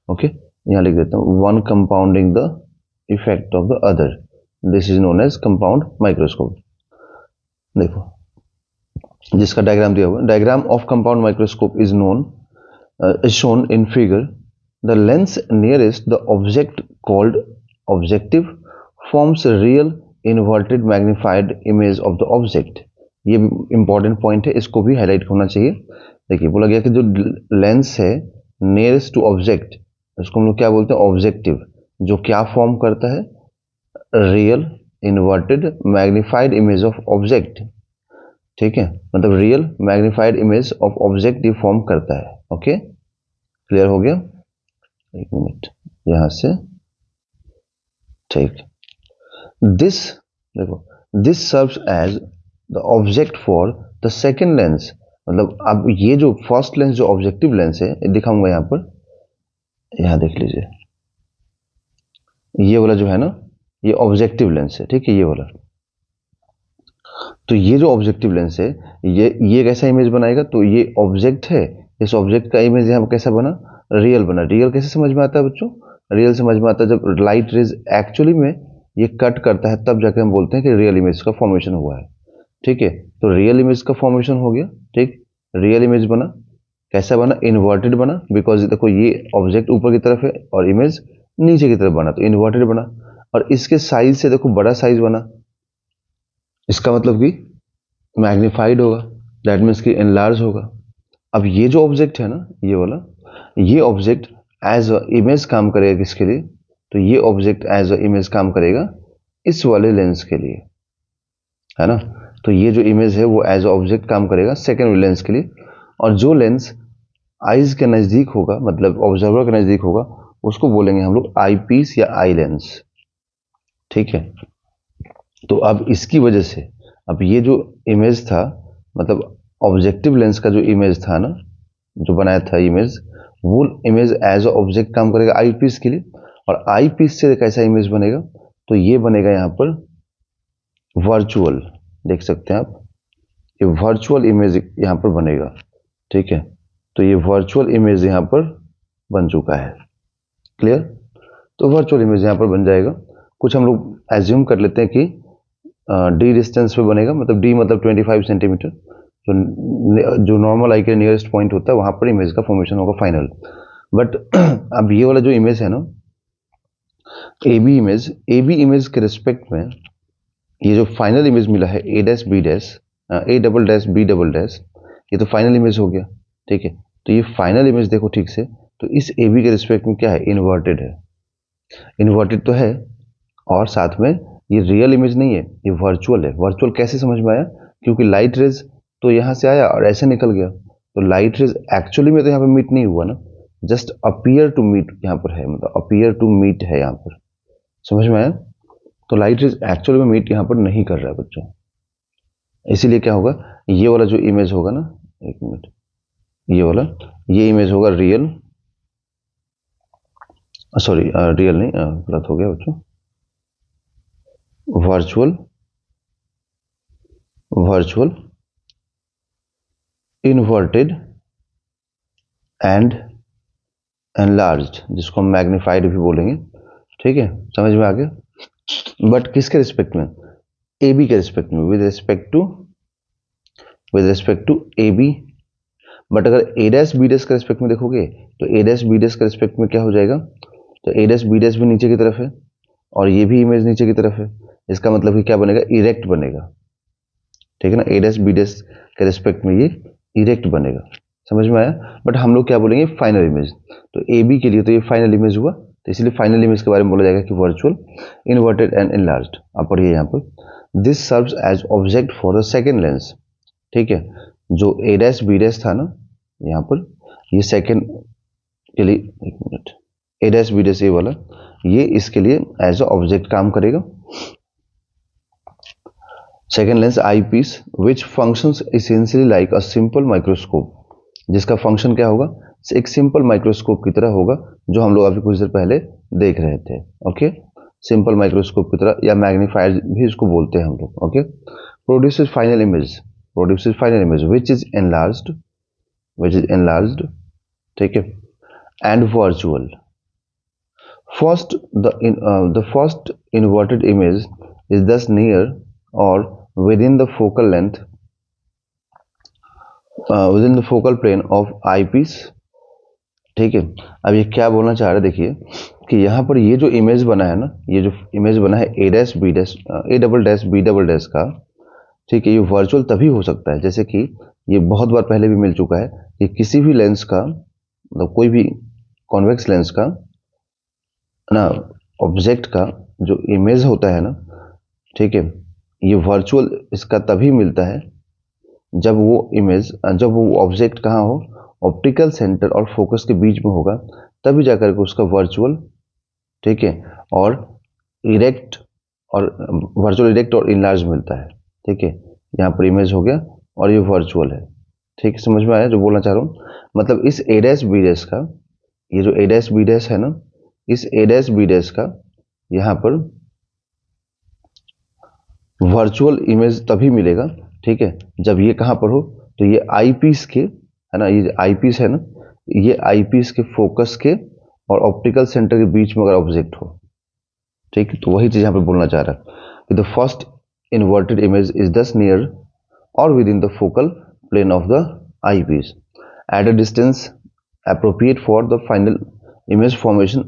ओके, यहां लिख देता हूं, one compounding the effect of the other, this is known as compound microscope. देखो जिसका डायग्राम दिया हुआ, diagram of compound microscope is known is shown in figure. The lens nearest the object called objective forms a real inverted magnified image of the object. ये important point है, इसको भी highlight होना चाहिए। देखिए बोला गया कि जो लेंस है नियरेस्ट टू ऑब्जेक्ट, उसको हम लोग क्या बोलते हैं, ऑब्जेक्टिव, जो क्या फॉर्म करता है, real inverted magnified image of object. ठीक है, मतलब real magnified image of object ये फॉर्म करता है। ओके, क्लियर हो गया? एक मिनट यहां से, ठीक, दिस, देखो, this serves as the object for the second lens, मतलब अब ये जो फर्स्ट लेंस जो ऑब्जेक्टिव लेंस है दिखाऊंगा यहां पर, यहां देख लीजिए, ये वाला जो है ना ये ऑब्जेक्टिव लेंस है। ठीक है, ये वाला, तो ये जो ऑब्जेक्टिव लेंस है ये कैसा इमेज बनाएगा, तो ये ऑब्जेक्ट है, इस ऑब्जेक्ट का इमेज यहाँ कैसा बना, रियल बना। रियल कैसे समझ में आता है बच्चों, रियल समझ में आता है जब लाइट रेज एक्चुअली में ये कट करता है, तब जाके हम बोलते हैं कि रियल इमेज का फॉर्मेशन हुआ है। ठीक है, तो रियल इमेज का फॉर्मेशन हो गया। ठीक, रियल इमेज बना, कैसा बना, इन्वर्टेड बना, बिकॉज देखो ये ऑब्जेक्ट ऊपर की तरफ है और इमेज नीचे की तरफ बना, तो इन्वर्टेड बना। और इसके साइज से देखो बड़ा साइज बना, इसका मतलब कि मैग्नीफाइड होगा, दैट मीन्स कि एनलार्ज होगा। अब ये जो ऑब्जेक्ट है ना ये वाला, ये ऑब्जेक्ट एज अ इमेज काम करेगा किसके लिए, तो ये ऑब्जेक्ट एज अ इमेज काम करेगा इस वाले लेंस के लिए, है ना। तो ये जो इमेज है वो एज अ ऑब्जेक्ट काम करेगा सेकेंड लेंस के लिए, और जो लेंस आईज के नजदीक होगा, मतलब ऑब्जर्वर के नजदीक होगा, उसको बोलेंगे हम लोग आई पीस या आई लेंस। ठीक है, तो अब इसकी वजह से अब ये जो इमेज था, मतलब ऑब्जेक्टिव लेंस का जो इमेज था ना, जो बनाया था इमेज, वो इमेज एज ऑब्जेक्ट काम करेगा आई पीस के लिए। और आई पीस से कैसा इमेज बनेगा, तो ये बनेगा यहाँ पर वर्चुअल, देख सकते हैं आप, ये वर्चुअल इमेज यहाँ पर बनेगा। ठीक है, तो ये वर्चुअल इमेज यहाँ पर बन चुका है। क्लियर? तो वर्चुअल इमेज यहाँ पर बन जाएगा। कुछ हम लोग एज्यूम कर लेते हैं कि डी डिस्टेंस पे बनेगा, मतलब डी मतलब 25 सेंटीमीटर, जो नॉर्मल आई के नियरेस्ट पॉइंट होता है वहां पर इमेज का फॉर्मेशन होगा फाइनल। बट अब ये वाला जो इमेज है ना, ए बी इमेज के रिस्पेक्ट में ये जो फाइनल इमेज मिला है A dash B dash, A double dash B double dash, ये तो फाइनल इमेज हो गया। ठीक है, तो ये फाइनल इमेज देखो ठीक से, तो इस ए बी के रिस्पेक्ट में क्या है, इन्वर्टेड है। इन्वर्टेड तो है, और साथ में ये रियल इमेज नहीं है, ये वर्चुअल है। वर्चुअल कैसे समझ में आया, क्योंकि लाइट रेज तो यहाँ से आया और ऐसे निकल गया, तो लाइट रेज एक्चुअली में तो यहाँ पे मीट नहीं हुआ ना, जस्ट अपीयर टू मीट यहाँ पर है, मतलब अपीयर टू मीट है यहाँ पर। समझ में आया? तो लाइट रेज एक्चुअली में मीट यहाँ पर नहीं कर रहा है बच्चों, इसीलिए क्या होगा, ये वाला जो इमेज होगा ना, एक मिनट, ये वाला, ये इमेज होगा रियल, सॉरी रियल नहीं, गलत हो गया बच्चों, वर्चुअल इन्वर्टेड एंड एनलार्ज्ड, जिसको हम मैग्नीफाइड भी बोलेंगे। ठीक है, समझ में आ गया? बट किसके रिस्पेक्ट में, ए बी के रिस्पेक्ट में, with respect to A B. But अगर ए डैश बी डैश के रिस्पेक्ट में देखोगे, तो ए डैश बी डैश के रिस्पेक्ट में क्या हो जाएगा, तो ए डैश बी डैश भी नीचे की तरफ है और ये भी इमेज नीचे की तरफ है, इसका मतलब कि क्या बनेगा, इरेक्ट बनेगा। ठीक है ना, ए डैश बी डैश के रिस्पेक्ट में ये इरेक्ट बनेगा। समझ में आया। बट हम लोग क्या बोलेंगे, फाइनल इमेज। तो ए बी के लिए तो ये फाइनल इमेज हुआ, तो इसलिए फाइनल इमेज के बारे में बोला जाएगा कि वर्चुअल इन्वर्टेड एंड इनलार्ज्ड। आप पढ़िए यहाँ पर, this serves as object for the second lens. ठीक है, जो ए डैश बी डैश था ना यहाँ पर, ये सेकेंड के लिए, एक minute, A dash B dash A वाला, ये इसके लिए एज अ ऑब्जेक्ट काम करेगा। Second lens eyepiece which functions essentially like a simple microscope, जिसका फंक्शन क्या होगा, एक सिंपल माइक्रोस्कोप की तरह होगा, जो हम लोग अभी कुछ देर पहले देख रहे थे। ओके, सिंपल माइक्रोस्कोप की तरह, या मैग्नीफायर भी इसको बोलते हैं हम लोग। Okay, produces final image, which is enlarged, ठीक है, and virtual. First the first inverted image is thus near or within the focal length, within the focal plane of eyepiece। ठीक है, अब ये क्या बोलना चाह रहा है, देखिए कि यहाँ पर ये जो इमेज बना है ना, ये जो इमेज बना है A dash B dash, A double dash B double dash का, ठीक है, ये वर्चुअल तभी हो सकता है, जैसे कि ये बहुत बार पहले भी मिल चुका है कि किसी भी लेंस का, मतलब कोई भी कॉन्वेक्स लेंस का ना, ऑब्जेक्ट का जो इमेज होता है ना, ठीक है, ये वर्चुअल इसका तभी मिलता है जब वो इमेज, जब वो ऑब्जेक्ट कहाँ हो, ऑप्टिकल सेंटर और फोकस के बीच में होगा, तभी जाकर के उसका वर्चुअल, ठीक है, और इरेक्ट और वर्चुअल इरेक्ट और इनलार्ज मिलता है। ठीक है, यहाँ पर इमेज हो गया और ये वर्चुअल है। ठीक है, समझ में आया जो बोलना चाह रहा हूँ, मतलब इस ए डैश बी डैश का, ये जो ए डैश बी डैश है ना, इस ए डैश बी डैश का यहाँ पर वर्चुअल इमेज तभी मिलेगा, ठीक है, जब ये कहाँ पर हो, तो ये आई पीस के, है ना, ये आई पीस है ना, ये आई पीस के फोकस के और ऑप्टिकल सेंटर के बीच में अगर ऑब्जेक्ट हो। ठीक है, तो वही चीज यहाँ पर बोलना चाह रहा है कि the first inverted image is thus near और within the focal plane of the eyepiece at a distance appropriate for the final image formation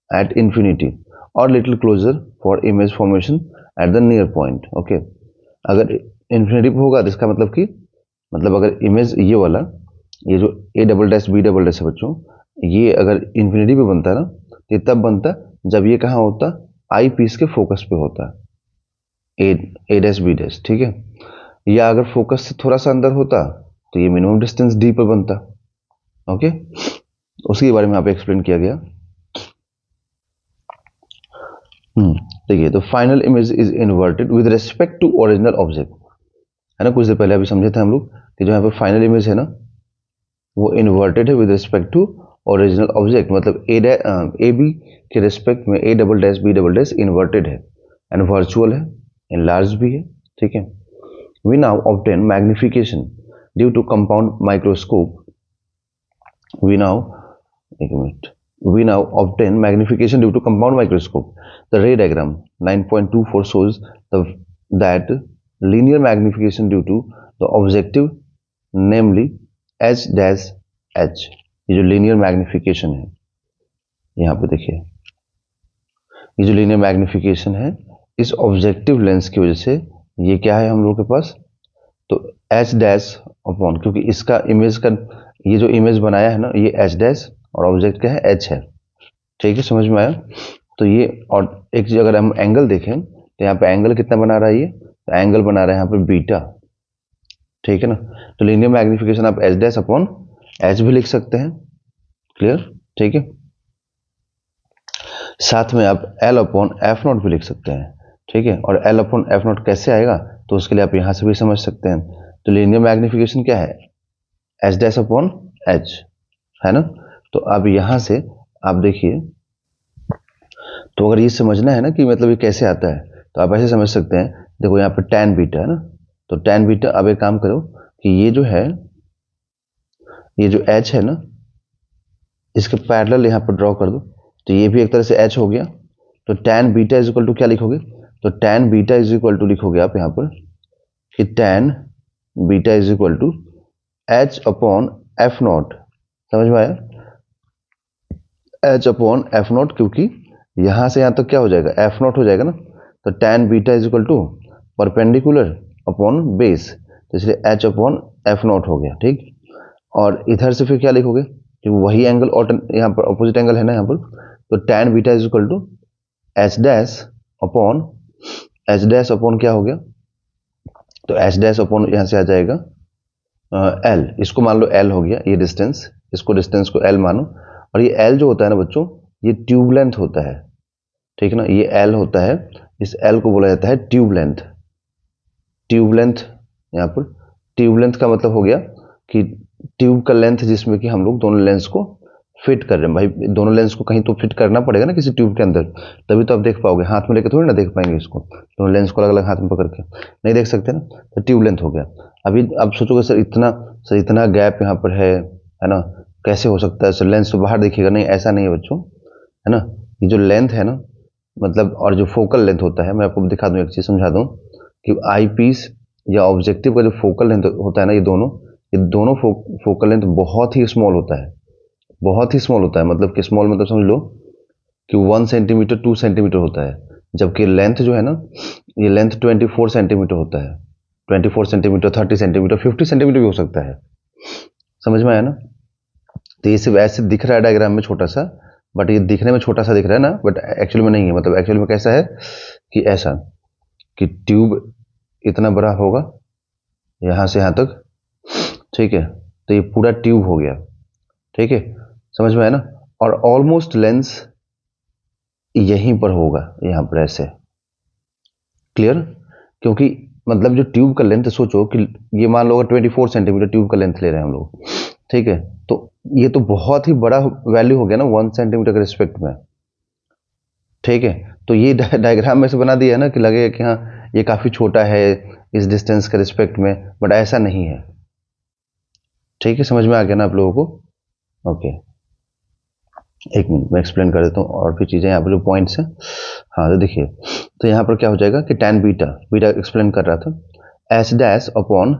at infinity or little closer for image formation at the near point। okay, अगर infinity पे होगा तो इसका मतलब कि, मतलब अगर image ये वाला, ये जो A double dash B double dash है बच्चों, ये अगर इन्फिनिटी पे बनता है ना, तो तब बनता जब ये कहाँ होता, आई पीस के फोकस पे होता, ए डैश बी डैश। ठीक है, या अगर फोकस से थोड़ा सा अंदर होता तो ये मिनिमम डिस्टेंस डी पर बनता। ओके, उसके बारे में यहाँ पे एक्सप्लेन किया गया। देखिए, तो final image is inverted with respect to original object, है ना, कुछ देर पहले अभी समझे थे हम लोग कि जो यहाँ पे फाइनल इमेज है ना, वो इन्वर्टेड है with respect to original object, मतलब ए बी के रिस्पेक्ट में A double dash B double dash inverted है एंड वर्चुअल है, इनलार्ज भी है। ठीक है, we now obtain magnification due to compound microscope, we now obtain magnification due to compound microscope. The ray diagram 9.24 shows that linear magnification due to the objective, namely h dash h, ये जो linear magnification है, यहाँ पे देखिए, ये जो linear magnification है इस ऑब्जेक्टिव लेंस की वजह से ये क्या है हम लोग के पास, तो h डैश अपॉन, क्योंकि इसका इमेज का, ये जो इमेज बनाया है ना, ये h डैश और ऑब्जेक्ट क्या है, h है। ठीक है, समझ में आया। तो ये, और एक चीज अगर हम एंगल देखें तो यहाँ पे एंगल कितना बना रहा है ये, तो एंगल बना रहा है यहाँ पे बीटा। ठीक है ना, तो लीनियर मैग्निफिकेशन आप h डैश अपॉन h भी लिख सकते हैं, क्लियर। ठीक है, साथ में आप l अपॉन एफ नॉट भी लिख सकते हैं। ठीक है, और l अपॉन एफ नॉट कैसे आएगा, तो उसके लिए आप यहाँ से भी समझ सकते हैं। तो लीनियर मैग्निफिकेशन क्या है, एच डैश अपॉन एच, है ना। तो अब यहां से आप देखिए, तो अगर ये समझना है ना कि मतलब ये कैसे आता है, तो आप ऐसे समझ सकते हैं, देखो यहाँ पे tan बीटा है ना, तो tan बीटा, अब एक काम करो कि ये जो है, ये जो h है ना, इसके पैरेलल यहाँ पर ड्रॉ कर दो, तो ये भी एक तरह से h हो गया। तो tan beta is equal to क्या लिखोगे, तो tan beta is equal to लिखोगे आप यहाँ पर कि tan beta is equal to h upon F naught, समझ में आया, h अपॉन एफ नॉट, क्योंकि यहां से यहां तक क्या हो जाएगा, एफ नॉट हो जाएगा ना, तो tan beta is equal to perpendicular upon base, तो इसलिए h अपॉन एफ नॉट हो गया। ठीक, और इधर से फिर क्या लिखोगे कि वही एंगल और यहाँ पर अपोजिट एंगल है ना यहाँ पर, तो tan beta is equal to h dash upon क्या हो गया, तो एच डैश अपॉन यहाँ से आ जाएगा एल, इसको मान लो एल हो गया ये डिस्टेंस, इसको डिस्टेंस को एल मानो, और ये एल जो होता है ना बच्चों, ये ट्यूब लेंथ होता है, ठीक है ना, ये एल होता है, इस एल को बोला जाता है ट्यूब लेंथ। ट्यूब लेंथ यहाँ पर ट्यूब लेंथ का मतलब हो गया कि ट्यूब का लेंथ जिसमें कि हम लोग दोनों लेंस को फिट कर रहे हैं। भाई दोनों लेंस को कहीं तो फिट करना पड़ेगा ना किसी ट्यूब के अंदर, तभी तो आप देख पाओगे, हाथ में लेकर थोड़ी ना देख पाएंगे इसको, दोनों लेंस को अलग अलग हाथ में पकड़ के नहीं देख सकते ना, तो ट्यूब लेंथ हो गया। अभी अब सोचोगे सर इतना गैप यहाँ पर है ना, कैसे हो सकता है सर, लेंस तो बाहर दिखेगा, नहीं ऐसा नहीं है बच्चों, है ना, ये जो लेंथ है ना, मतलब और जो फोकल लेंथ होता है, मैं आपको दिखा दूं, एक चीज समझा दूं कि आई पीस या ऑब्जेक्टिव का जो फोकल लेंथ होता है ना, ये दोनों फोकल लेंथ बहुत ही स्मॉल होता है, बहुत ही स्मॉल होता है, मतलब कि स्मॉल मतलब समझ लो कि 1 सेंटीमीटर 2 सेंटीमीटर होता है, जबकि लेंथ जो है ना, ये लेंथ 24 सेंटीमीटर होता है, 24 सेंटीमीटर 30 सेंटीमीटर 50 सेंटीमीटर भी हो सकता है, समझ में आया ना। तो ये सिर्फ ऐसे दिख रहा है डायग्राम में छोटा सा, बट ये दिखने में छोटा सा दिख रहा है ना, बट एक्चुअल में नहीं है, मतलब एक्चुअल में कैसा है कि ऐसा कि ट्यूब इतना बड़ा होगा यहाँ से यहाँ तक, ठीक है, तो ये पूरा ट्यूब हो गया, ठीक है, समझ में आया ना, और ऑलमोस्ट लेंस यहीं पर होगा, यहाँ पर ऐसे, क्लियर, क्योंकि मतलब जो ट्यूब का लेंथ, सोचो कि ये मान लो 24 सेंटीमीटर ट्यूब का लेंथ ले रहे हैं हम लोग, ठीक है, तो ये तो बहुत ही बड़ा वैल्यू हो गया ना 1 सेंटीमीटर के रिस्पेक्ट में, ठीक है, तो ये डायग्राम में से बना दिया है ना कि लगेगा कि हाँ ये काफी छोटा है इस डिस्टेंस के रिस्पेक्ट में, बट ऐसा नहीं है, ठीक है, समझ में आ गया ना आप लोगों को। ओके, एक मिनट मैं एक्सप्लेन कर देता हूँ और भी चीजें यहाँ पर जो पॉइंट्स हैं। हाँ तो देखिए, तो यहाँ पर क्या हो जाएगा कि tan बीटा एक्सप्लेन कर रहा था, एच डैश अपॉन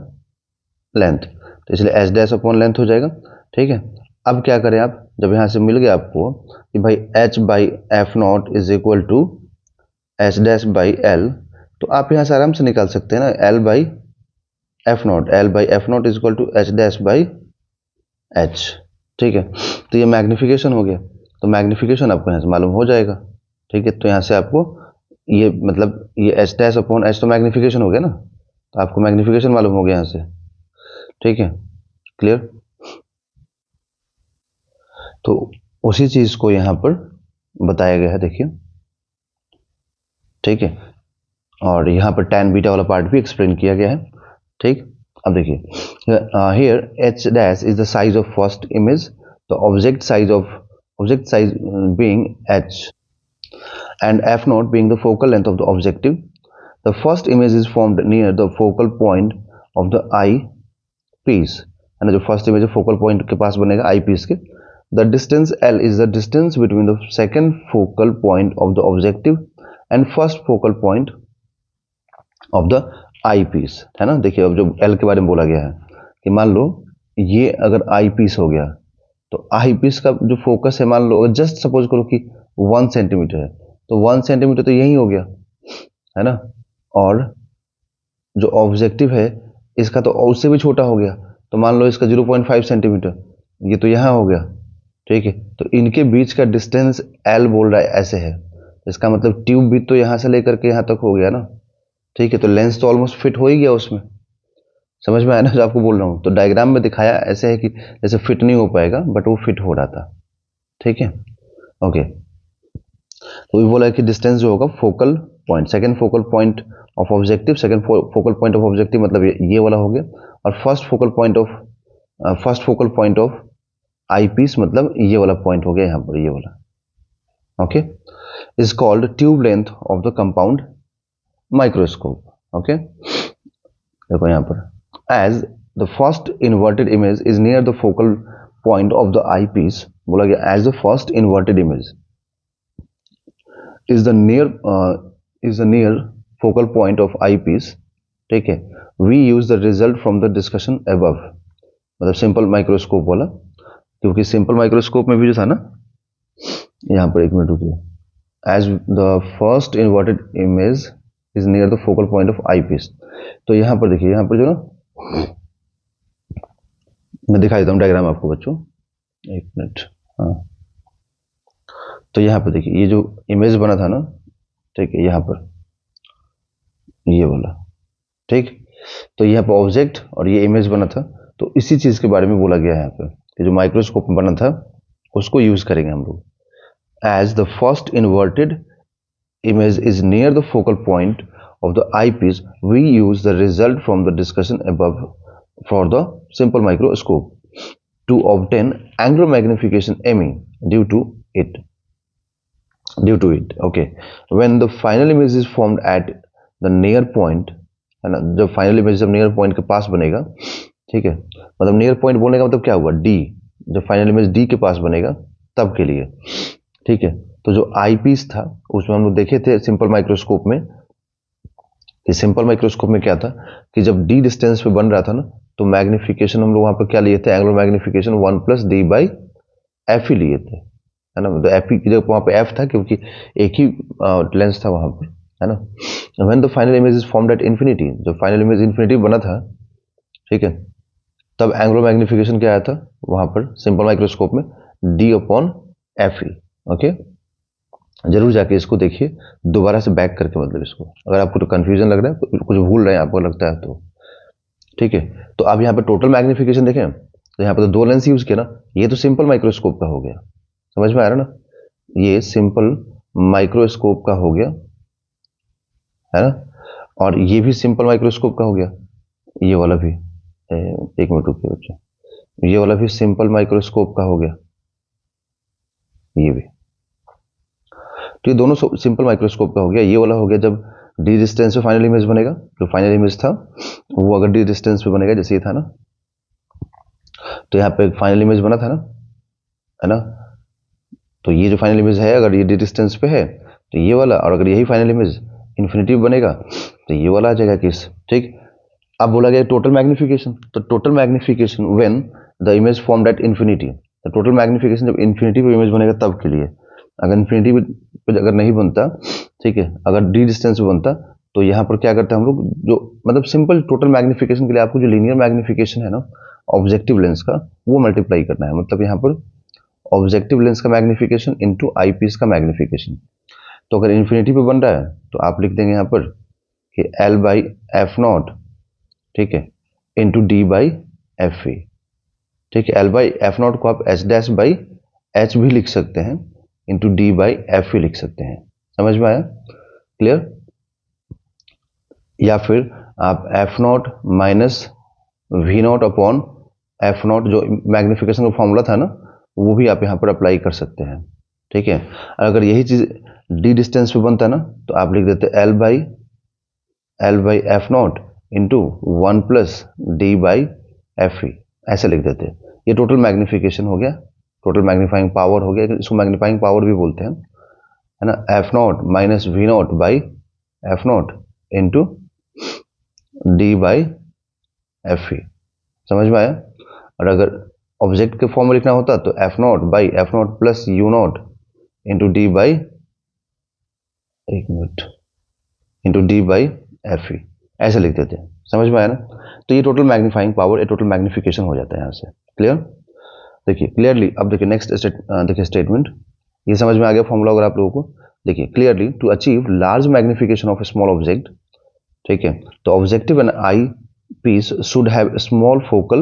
लेंथ, तो इसलिए एच डैश अपॉन लेंथ हो जाएगा, ठीक है। अब क्या करें आप, जब यहाँ से मिल गया आपको कि भाई h by f naught is equal to h dash by L, तो आप यहाँ से आराम से निकाल सकते हैं ना, L by f naught is equal to h dash by h, ठीक है, तो ये मैग्निफिकेशन हो गया, तो मैग्निफिकेशन आपको यहाँ से मालूम हो जाएगा, ठीक है, तो यहाँ से आपको ये मतलब ये एच डैश अपॉन एच तो मैग्निफिकेशन हो गया ना, तो आपको मैग्निफिकेशन मालूम हो गया यहाँ से, ठीक है, क्लियर। तो उसी चीज को यहाँ पर बताया गया है, देखिए, ठीक है, और यहाँ पर tan बीटा वाला पार्ट भी एक्सप्लेन किया गया है, ठीक। अब देखिए, here h dash is the size of first image, the object size being h and f naught being the focal length of the objective. The first image is formed near the focal point of the eye piece, है ना, जो first image focal point के पास बनेगा eyepiece के। The distance L is the distance between the second focal point of the objective and first focal point of the eyepiece, है ना। देखिए अब जो L के बारे में बोला गया है कि मान लो ये अगर आई पीस हो गया, तो आई पीस का जो फोकस है, मान लो जस्ट सपोज करो कि 1 सेंटीमीटर है, तो 1 सेंटीमीटर तो यही हो गया, है ना, और जो ऑब्जेक्टिव है इसका तो उससे भी छोटा हो गया, तो मान लो इसका 0.5 सेंटीमीटर, ये तो यहाँ हो गया, ठीक है, तो इनके बीच का डिस्टेंस L बोल रहा है ऐसे है, इसका मतलब ट्यूब भी तो यहाँ से लेकर के यहाँ तक हो गया ना, ठीक है, तो लेंस तो ऑलमोस्ट फिट हो ही गया उसमें, समझ में आया ना जो आपको बोल रहा हूँ। तो डायग्राम में दिखाया ऐसे है कि जैसे फिट नहीं हो पाएगा, बट वो फिट हो रहा था, ठीक है, ओके। तो ये बोला है कि डिस्टेंस जो होगा focal point, second focal point of objective, second focal point of objective मतलब ये वाला हो गया, और first focal point of eyepiece मतलब ये वाला पॉइंट हो गया यहाँ पर, ये वाला, okay, is called tube length of the compound microscope, okay. देखो यहाँ पर, as the first inverted image is near the focal point of the eyepiece, बोला गया as the first inverted image is the near focal point of eyepiece, ठीक है, we use the result from the discussion above, मतलब simple microscope वाला, क्योंकि simple microscope में भी जो था ना, यहाँ पर एक मिनट रुकिए, as the first inverted image is near the focal point of eyepiece, तो यहाँ पर देखिए, यहाँ पर जो ना मैं दिखा देता हूँ डायग्राम आपको बच्चों, एक मिनट। हाँ, तो यहाँ पर देखिए ये जो इमेज बना था ना, ठीक है, यहाँ पर ये वाला, ठीक। तो यहाँ पर ऑब्जेक्ट और ये इमेज बना था, तो इसी चीज के बारे में बोला गया है यहाँ पे कि जो माइक्रोस्कोप में बना था उसको यूज करेंगे हम लोग। As the first inverted image is near the focal point of the eyepiece, we use the result from the discussion above for the simple microscope to obtain angular magnification ME due to it. Okay, when the final image is formed at the near point, है ना, जब final image जब near point के पास बनेगा, ठीक है, मतलब नियर पॉइंट बोलने का मतलब क्या हुआ, डी, जब फाइनल इमेज डी के पास बनेगा तब के लिए, ठीक है। तो जो आई पीस था उसमें हम लोग देखे थे सिंपल माइक्रोस्कोप में, कि सिंपल माइक्रोस्कोप में क्या था कि जब डी डिस्टेंस पे बन रहा था ना, तो मैग्निफिकेशन हम लोग वहां पर क्या लिए थे, एंगुलर मैग्निफिकेशन 1+d/f ही लिए थे, है ना। तो एफ की जगह वहां पे एफ था क्योंकि एक ही लेंस था वहां पर, है ना। When the final image is formed at infinity, जब फाइनल इमेज इन्फिनिटी बना था, ठीक है, तब एंगुलर मैग्निफिकेशन क्या आया था वहां पर सिंपल माइक्रोस्कोप में, d/f ही। ओके, जरूर जाके इसको देखिए दोबारा से बैक करके, मतलब इसको अगर आपको तो कंफ्यूजन लग रहा है, कुछ भूल रहे हैं आपको लगता है तो, ठीक है। तो अब यहाँ पे टोटल मैग्निफिकेशन देखें, तो यहाँ पे तो दो लेंस यूज किया ना, ये तो सिंपल माइक्रोस्कोप का हो गया, समझ में आ रहा ना, ये सिंपल माइक्रोस्कोप का हो गया, है ना, और ये भी सिंपल माइक्रोस्कोप का हो गया, ये वाला भी, एक मिनट रुकिए बच्चों, ये वाला भी सिंपल माइक्रोस्कोप का हो गया, ये भी, तो ये दोनों सिंपल माइक्रोस्कोप का हो गया। ये वाला हो गया जब डी डिस्टेंस पे फाइनल इमेज बनेगा, जो फाइनल इमेज था वो अगर डी डिस्टेंस पे बनेगा, जैसे ये था ना, तो यहाँ पे फाइनल इमेज बना था ना, है ना, तो ये जो फाइनल इमेज है अगर ये डी डिस्टेंस पे है तो ये वाला, और अगर यही फाइनल इमेज इन्फिनिटी बनेगा तो ये वाला आ जाएगा किस, ठीक। अब बोला गया टोटल मैग्निफिकेशन, तो total magnification when the image formed at infinity, तो टोटल मैग्निफिकेशन जब इन्फिनिटी पे इमेज बनेगा तब के लिए, अगर इन्फिनिटी पे अगर नहीं बनता, ठीक है, अगर डी डिस्टेंस पे बनता, तो यहाँ पर क्या करते हैं हम लोग, जो मतलब सिंपल टोटल मैग्निफिकेशन के लिए आपको जो लीनियर मैग्निफिकेशन है ना ऑब्जेक्टिव लेंस का, वो मल्टीप्लाई करना है, मतलब यहाँ पर ऑब्जेक्टिव लेंस का मैग्निफिकेशन इंटू आई पीस का मैग्निफिकेशन। तो अगर इन्फिनिटी पे बन रहा है तो आप लिख देंगे यहाँ पर कि L/f0, ठीक है, इंटू d/f, ठीक है। L/f0 को आप h'/h भी लिख सकते हैं, इंटू d/f भी लिख सकते हैं, समझ में आया, क्लियर। या फिर आप f0 minus v0 upon f0, जो मैग्निफिकेशन का फॉर्मूला था ना, वो भी आप यहाँ पर अप्लाई कर सकते हैं, ठीक है। अगर यही चीज डी डिस्टेंस पे बनता ना, तो आप लिख देते L/f0 इंटू 1+d/f, ऐसे लिख देते। ये टोटल मैग्निफिकेशन हो गया, टोटल मैग्नीफाइंग पावर हो गया, इसको मैग्नीफाइंग पावर भी बोलते हैं, है ना, f0 minus v0/f0 into d/f, समझ में आया। और अगर ऑब्जेक्ट के फॉर्म में लिखना होता तो f0/f0 प्लस u0 इंटू एक मिनट इंटू d/f, ऐसे लिख देते हैं, समझ में आया ना। तो ये टोटल मैग्नीफाइंग पावर, ये टोटल मैग्निफिकेशन हो जाता है यहाँ से, क्लियर। देखिए क्लियरली, अब देखिए नेक्स्ट देखिए स्टेटमेंट, ये समझ में आ गया फॉर्मूला अगर आप लोगों को, देखिए clearly, to achieve large magnification of a small object, ठीक है, तो objective and eyepiece should have small focal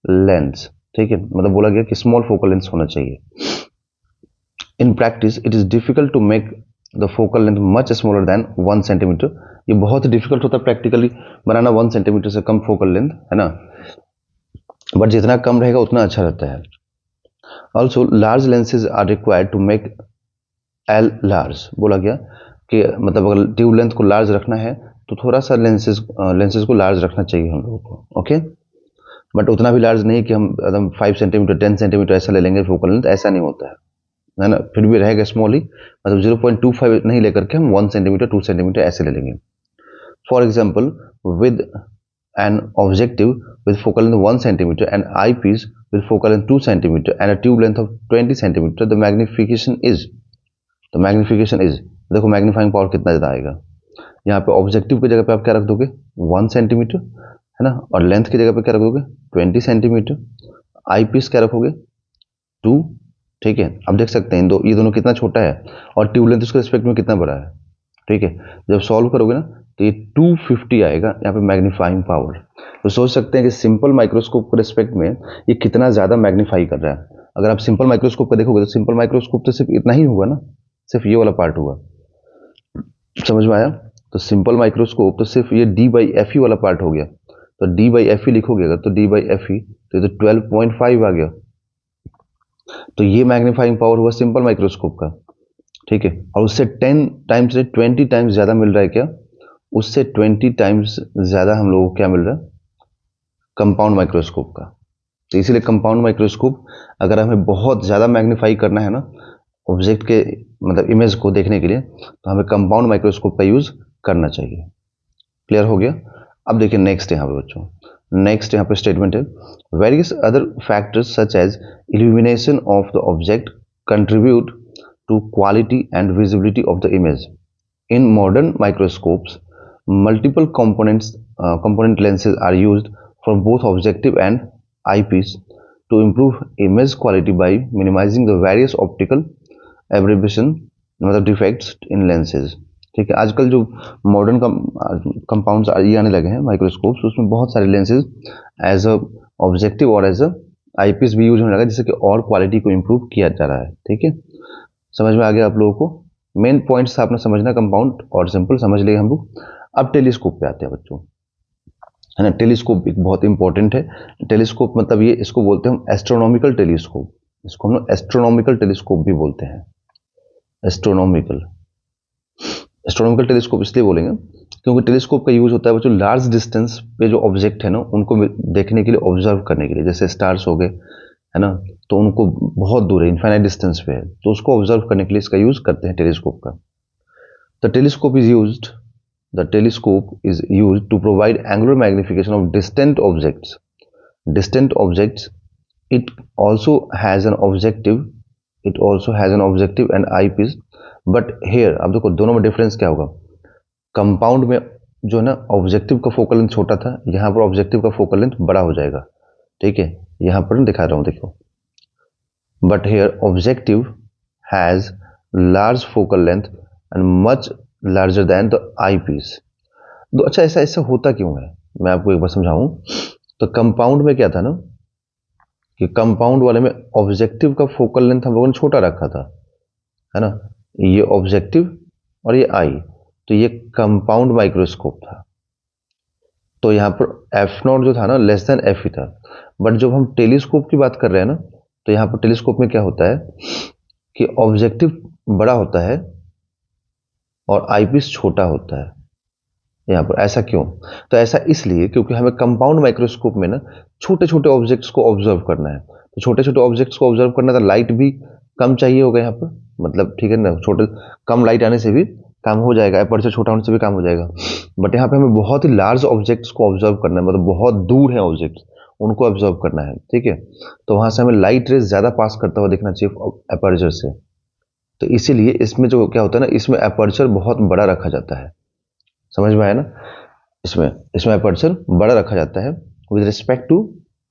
length, ठीक है, मतलब बोला गया कि स्मॉल फोकल लेंथ होना चाहिए। In practice it is difficult to make the focal length much smaller than 1 centimetre, ये बहुत ही डिफिकल्ट होता है प्रैक्टिकली बनाना 1 सेंटीमीटर से कम फोकल लेंथ, है ना, बट जितना कम रहेगा उतना अच्छा रहता है। Also large lenses are required to make L large, बोला गया कि मतलब अगर ट्यूब लेंथ को लार्ज रखना है तो थोड़ा सा लेंसेज को लार्ज रखना चाहिए हम लोगों को, ओके, बट उतना भी लार्ज नहीं कि हम एकदम 5 सेंटीमीटर 10 सेंटीमीटर ऐसा ले लेंगे फोकल लेंथ, ऐसा नहीं होता है ना, फिर भी रहेगा स्मॉल ही, मतलब 0.25 नहीं लेकर के हम 1 सेंटीमीटर 2 सेंटीमीटर ऐसे ले लेंगे। For example with an objective with focal length 1 centimeter and eyepiece with focal length 2 centimeter and a tube length of 20 centimeter, the magnification is, देखो मैग्नीफाइंग पावर कितना ज़्यादा आएगा, यहाँ पे ऑब्जेक्टिव की जगह पे आप क्या रख दोगे 1 सेंटीमीटर, है ना, और लेंथ की जगह पे क्या रख दोगे 20 सेंटीमीटर, आई पीस क्या रखोगे 2, ठीक है। अब देख सकते हैं ये दोनों कितना छोटा है और ट्यूब लेंथ उसके रिस्पेक्ट में कितना बड़ा है, ठीक है। जब सॉल्व करोगे ना तो ये 250 आएगा यहाँ पे मैग्नीफाइंग पावर। तो सोच सकते हैं कि सिंपल माइक्रोस्कोप के रिस्पेक्ट में ये कितना ज़्यादा मैग्नीफाई कर रहा है। अगर आप सिंपल माइक्रोस्कोप का देखोगे तो सिंपल माइक्रोस्कोप तो सिर्फ इतना ही हुआ ना, सिर्फ ये वाला पार्ट हुआ, समझ में आया। तो सिंपल माइक्रोस्कोप तो सिर्फ ये D/FE वाला पार्ट हो गया, तो D/FE लिखोगे अगर तो D/FE तो ये तो 12.5 आ गया। तो ये मैग्नीफाइंग पावर हुआ सिंपल माइक्रोस्कोप का, ठीक है। और उससे 10 टाइम्स से 20 टाइम्स ज़्यादा मिल रहा है क्या, उससे 20 टाइम्स ज़्यादा हम लोगों को क्या मिल रहा है कंपाउंड माइक्रोस्कोप का। तो इसीलिए कंपाउंड माइक्रोस्कोप अगर हमें बहुत ज़्यादा मैग्नीफाई करना है ना ऑब्जेक्ट के मतलब इमेज को देखने के लिए, तो हमें कंपाउंड माइक्रोस्कोप का यूज़ करना चाहिए। क्लियर हो गया। अब देखिए नेक्स्ट यहाँ पे बच्चों, नेक्स्ट यहाँ पे स्टेटमेंट है various other factors such as illumination of the object contribute to quality and visibility of the image in modern microscopes multiple component lenses are used for both objective and eyepiece to improve image quality by minimizing the various optical aberration मतलब defects in lenses, ठीक है। आजकल जो modern compounds ये आने लगे हैं microscopes, उसमें बहुत सारे लेंसेज एज अ ऑब्जेक्टिव और एज अ आईपीस भी यूज होने लगा, जिससे कि और क्वालिटी को इम्प्रूव किया जा रहा है, ठीक है। समझ में आ गया आप लोगों को। मेन पॉइंट्स आपने समझना कंपाउंड और सिंपल समझ लिए हम लोग। अब टेलीस्कोप पे आते हैं बच्चों, है ना। टेलीस्कोप एक बहुत इंपॉर्टेंट है। टेलीस्कोप मतलब ये इसको बोलते हैं हम एस्ट्रोनॉमिकल टेलीस्कोप, इसको हम लोग एस्ट्रोनॉमिकल टेलीस्कोप भी बोलते हैं। एस्ट्रोनॉमिकल टेलीस्कोप इसलिए बोलेंगे क्योंकि टेलीस्कोप का यूज होता है बच्चों लार्ज डिस्टेंस पे जो ऑब्जेक्ट है ना उनको देखने के लिए, ऑब्जर्व करने के लिए। जैसे स्टार्स हो गए, है ना, तो उनको बहुत दूर है, इनफाइनाइट डिस्टेंस पे है, तो उसको ऑब्जर्व करने के लिए इसका यूज करते हैं टेलीस्कोप का। The telescope is used The telescope is used to provide angular magnification of distant objects. Distant objects. It also has an objective. It also has an objective and eyepiece. But here, अब देखो दोनों में difference क्या होगा। Compound में जो है ना ऑब्जेक्टिव का फोकल लेंथ छोटा था, यहाँ पर ऑब्जेक्टिव का फोकल लेंथ बड़ा हो जाएगा, ठीक है। यहाँ पर दिखा रहा हूँ देखो। But here objective has large focal length and much larger than the eyepiece. तो अच्छा ऐसा होता क्यों है, मैं आपको एक बार समझाऊं। तो कंपाउंड में क्या था ना कि कंपाउंड वाले में ऑब्जेक्टिव का फोकल लेंथ हम लोगों ने छोटा रखा था, है ना, ये ऑब्जेक्टिव और ये आई, तो ये कंपाउंड माइक्रोस्कोप था। तो यहाँ पर F0 जो था ना लेस देन Fe था। बट जब हम टेलीस्कोप की बात कर रहे हैं ना, तो यहाँ पर टेलीस्कोप में क्या होता है कि ऑब्जेक्टिव बड़ा होता है और आईपीस छोटा होता है यहाँ पर। ऐसा क्यों? तो ऐसा इसलिए क्योंकि हमें कंपाउंड माइक्रोस्कोप में ना छोटे छोटे ऑब्जेक्ट्स को ऑब्जर्व करना है। तो छोटे छोटे ऑब्जेक्ट्स को ऑब्जर्व करना तो लाइट भी कम चाहिए होगा यहाँ पर, मतलब ठीक है ना, छोटे कम लाइट आने से भी काम हो जाएगा, एपर्चर छोटा होने से भी काम हो जाएगा। बट यहाँ पे हमें बहुत ही लार्ज ऑब्जेक्ट्स को ऑब्जर्व करना है, मतलब बहुत दूर है ऑब्जेक्ट्स, उनको ऑब्जर्व करना है, ठीक है। तो वहां से हमें लाइट रेज ज्यादा पास करता हुआ देखना चाहिए एपर्चर से। तो इसीलिए इसमें जो क्या होता है ना, इसमें एपर्चर बहुत बड़ा रखा जाता है, समझ में आया ना। इसमें एपर्चर बड़ा रखा जाता है विद रिस्पेक्ट टू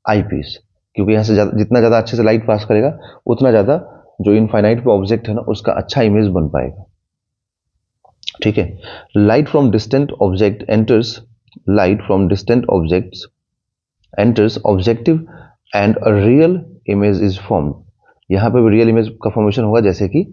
आईपीस, क्योंकि यहाँ से जितना ज़्यादा अच्छे से लाइट पास करेगा उतना ज़्यादा जो इनफाइनाइट पे ऑब्जेक्ट है ना उसका अच्छा इमेज बन पाएगा, ठीक है। Light from distant object enters, light from distant objects enters objective and a real image is formed. यहाँ पे भी रियल इमेज का फॉर्मेशन होगा जैसे कि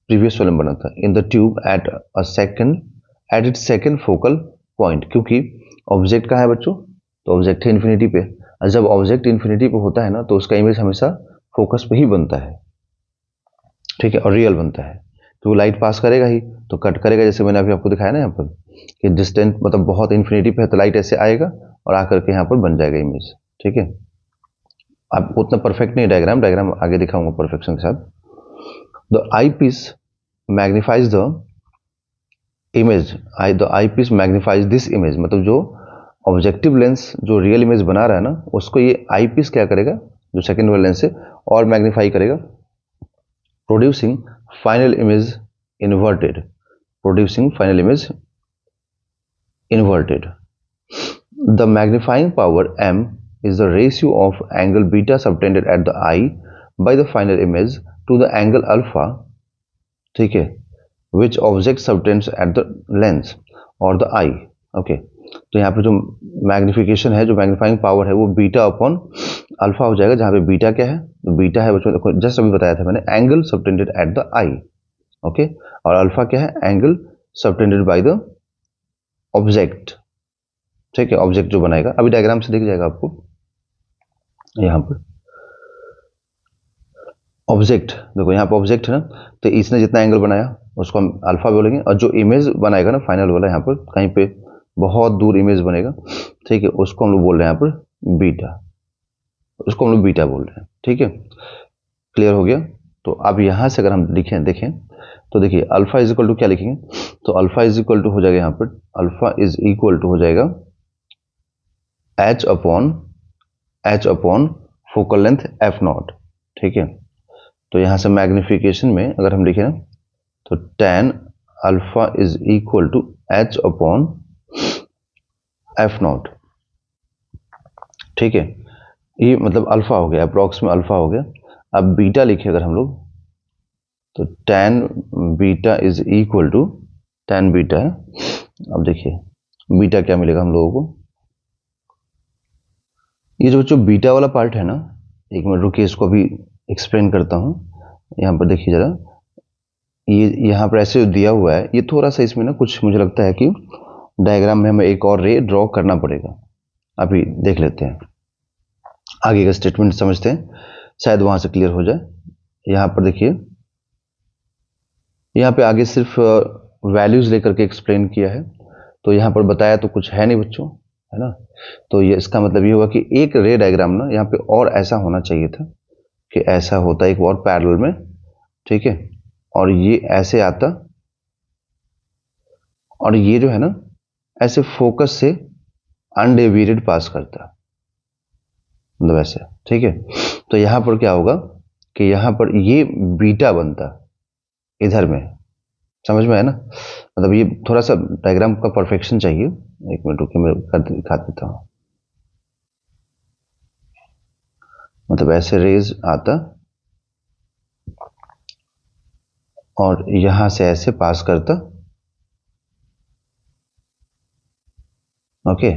प्रीवियस वाले में बना था। In the tube at a second at its second focal point, क्योंकि ऑब्जेक्ट कहाँ है बच्चों, तो ऑब्जेक्ट है इन्फिनिटी पे। और जब ऑब्जेक्ट इन्फिनिटी पे होता है ना तो उसका इमेज हमेशा फोकस पे ही बनता है, ठीक है, और रियल बनता है। तो वो लाइट पास करेगा ही तो कट करेगा, जैसे मैंने अभी आपको दिखाया ना यहाँ पर कि डिस्टेंट मतलब बहुत इन्फिनिटी पे है तो लाइट ऐसे आएगा और आकर के यहाँ पर बन जाएगा इमेज, ठीक है। आप उतना परफेक्ट नहीं डायग्राम आगे दिखाऊंगा परफेक्शन के साथ। The eyepiece magnifies the image, the eyepiece magnifies this image, मतलब जो ऑब्जेक्टिव लेंस जो रियल इमेज बना रहा है ना उसको ये आई पीस क्या करेगा, जो सेकेंड वाले लेंस से और मैग्नीफाई करेगा, producing final image inverted, producing final image inverted. The magnifying power m is the ratio of angle beta subtended at the eye by the final image to the angle alpha, ठीक है, which object subtends at the lens or the eye. Okay, तो यहाँ पे जो magnification है, जो magnifying power है, वो बीटा अपॉन अल्फा हो जाएगा, जहाँ पे बीटा क्या है, तो बीटा है बच्चों देखो जस्ट अभी बताया था मैंने, angle subtended at the I, okay, और अल्फा क्या है, angle subtended by the object, ठीक है, ऑब्जेक्ट जो बनाएगा, अभी डायग्राम से दिख जाएगा आपको यहाँ पर ऑब्जेक्ट, देखो यहाँ पर ऑब्जेक्ट है ना, तो इसने जितना एंगल बनाया उसको हम अल्फा बोलेंगे, और जो इमेज बनाएगा ना फाइनल वाला, यहाँ पर कहीं पे बहुत दूर इमेज बनेगा, ठीक है, उसको हम लोग बोल रहे हैं यहाँ पर बीटा, उसको हम लोग बीटा बोल रहे हैं, ठीक है, क्लियर हो गया। तो अब यहाँ से अगर हम देखें तो देखिए अल्फा इज इक्वल टू क्या लिखेंगे, तो अल्फा इज इक्वल टू हो जाएगा यहाँ पर, अल्फा इज इक्वल टू हो जाएगा H upon focal length F naught, ठीक है। तो यहाँ से मैग्निफिकेशन में अगर हम लिखें ना, तो tan alpha is equal to h upon F naught, ठीक है, ये मतलब अल्फा हो गया, अप्रॉक्स में अल्फा हो गया। अब बीटा लिखे अगर हम लोग, तो tan beta is equal to, tan beta है, अब देखिए बीटा क्या मिलेगा हम लोगों को, ये जो बीटा वाला पार्ट है ना, एक मिनट रुकिए, इसको अभी एक्सप्लेन करता हूँ। यहाँ पर देखिए जरा, ये यहाँ पर ऐसे दिया हुआ है, ये थोड़ा सा इसमें ना कुछ मुझे लगता है कि डायग्राम में हमें एक और रे ड्रॉ करना पड़ेगा, अभी देख लेते हैं, आगे का स्टेटमेंट समझते हैं, शायद वहां से क्लियर हो जाए। यहाँ पर देखिए, यहाँ पे आगे सिर्फ वैल्यूज लेकर के एक्सप्लेन किया है, तो यहाँ पर बताया तो कुछ है नहीं बच्चों, है ना, तो ये इसका मतलब ये हुआ कि एक रे डायग्राम ना यहाँ पे और ऐसा होना चाहिए था कि ऐसा होता एक और पैरेलल में, ठीक है, और ये ऐसे आता, और ये जो है ना ऐसे फोकस से अनडेविएटेड पास करता, मतलब ऐसे, ठीक है। तो यहाँ पर क्या होगा कि यहाँ पर ये बीटा बनता इधर में, समझ में है ना, मतलब ये थोड़ा सा डायग्राम का परफेक्शन चाहिए, एक मिनट रुकिए मैं कर दिखा देता हूँ, मतलब ऐसे रेज आता और यहां से ऐसे पास करता, ओके,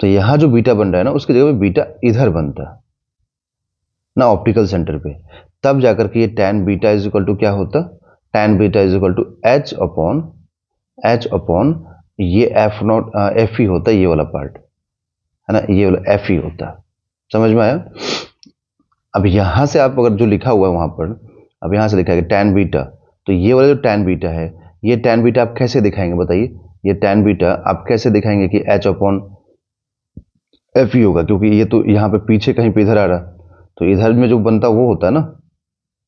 तो यहां जो बीटा बन रहा है ना, उसकी जगह पे बीटा इधर बनता ना ऑप्टिकल सेंटर पे, तब जाकर के ये tan beta is equal to क्या होता, tan beta is equal to h upon ये एफ नॉट एफ ही होता, ये वाला पार्ट है ना, ये वाला एफ ही होता, समझ में आया। अब यहां से आप अगर जो लिखा हुआ है वहां पर, अब यहां से लिखा है tan बीटा, तो ये वाला जो tan बीटा है, ये tan बीटा आप कैसे दिखाएंगे बताइए, ये tan बीटा आप कैसे दिखाएंगे कि h अपॉन एफ ही होगा, क्योंकि ये तो यहाँ पे पीछे कहीं पे इधर आ रहा, तो इधर में जो बनता वो होता है ना,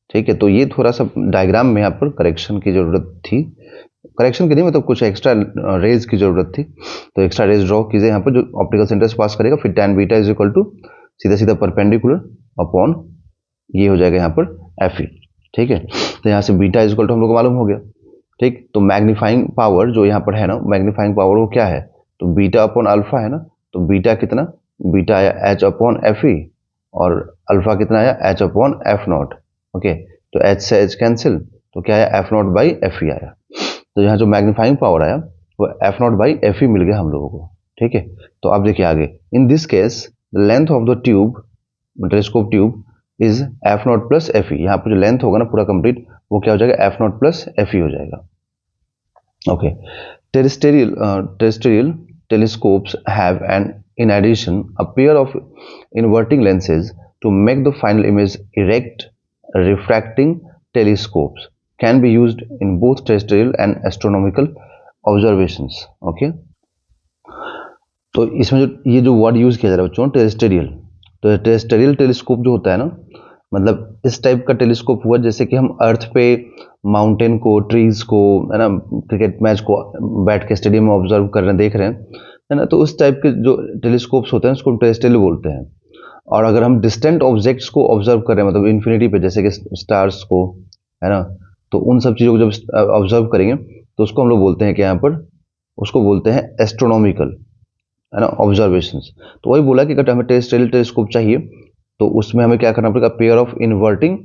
ठीक है। तो ये थोड़ा सा डायग्राम में यहाँ पर करेक्शन की जरूरत थी, करेक्शन की नहीं मतलब कुछ एक्स्ट्रा रेज की जरूरत थी, तो एक्स्ट्रा रेज ड्रॉ कीजिए यहाँ पर जो ऑप्टिकल सेंटर से पास करेगा, फिर tan beta is equal to सीधा सीधा परपेंडिकुलर अपॉन ये हो जाएगा यहाँ पर एफ ई, ठीक है। तो यहाँ से बीटा इज इक्वल टू हम लोग को मालूम हो गया, ठीक। तो मैग्नीफाइंग पावर जो यहाँ पर है ना, मैग्नीफाइंग पावर वो क्या है, तो बीटा अपॉन अल्फा है ना, तो बीटा कितना, बीटा आया एच अपॉन एफ ई, और अल्फा कितना आया H upon F naught, okay, तो एच से एच कैंसिल, तो क्या आया F naught by F E आया, तो यहाँ जो मैग्नीफाइंग पावर आया वो F naught by F E मिल गया हम लोगों को, ठीक है। तो अब देखिए आगे, in this case the length of the tube, telescope tube is F not plus F E, यहाँ पर जो लेंथ होगा ना पूरा कंप्लीट, वो क्या हो जाएगा F not plus F E हो जाएगा, okay. Terrestrial telescopes have an in addition a pair of inverting lenses to make the final image. Erect refracting telescopes can be used in both terrestrial and astronomical observations, okay। तो इसमें जो ये जो word use किया जा रहा है बच्चों टेरेस्ट्रियल, तो टेरेस्ट्रियल टेलीस्कोप जो होता है ना, मतलब इस टाइप का टेलीस्कोप हुआ जैसे कि हम अर्थ पे माउंटेन को, ट्रीज को, है ना, क्रिकेट मैच को बैठ के स्टेडियम में ऑब्जर्व कर रहे हैं, देख रहे हैं, है ना, तो उस टाइप के जो टेलीस्कोप्स होते हैं उसको टेरेस्ट्रियल बोलते हैं। और अगर हम डिस्टेंट ऑब्जेक्ट्स को ऑब्जर्व कर रहे हैं, मतलब इन्फिनिटी पे, जैसे कि स्टार्स को, है ना, तो उन सब चीज़ों को जब ऑब्जर्व करेंगे तो उसको हम लोग बोलते हैं कि यहाँ पर उसको बोलते हैं एस्ट्रोनॉमिकल, है ना, ऑब्जर्वेशंस। तो वही बोला कि अगर हमें टेरेस्ट्रियल टेलीस्कोप चाहिए तो उसमें हमें क्या करना पड़ेगा, पेयर ऑफ इन्वर्टिंग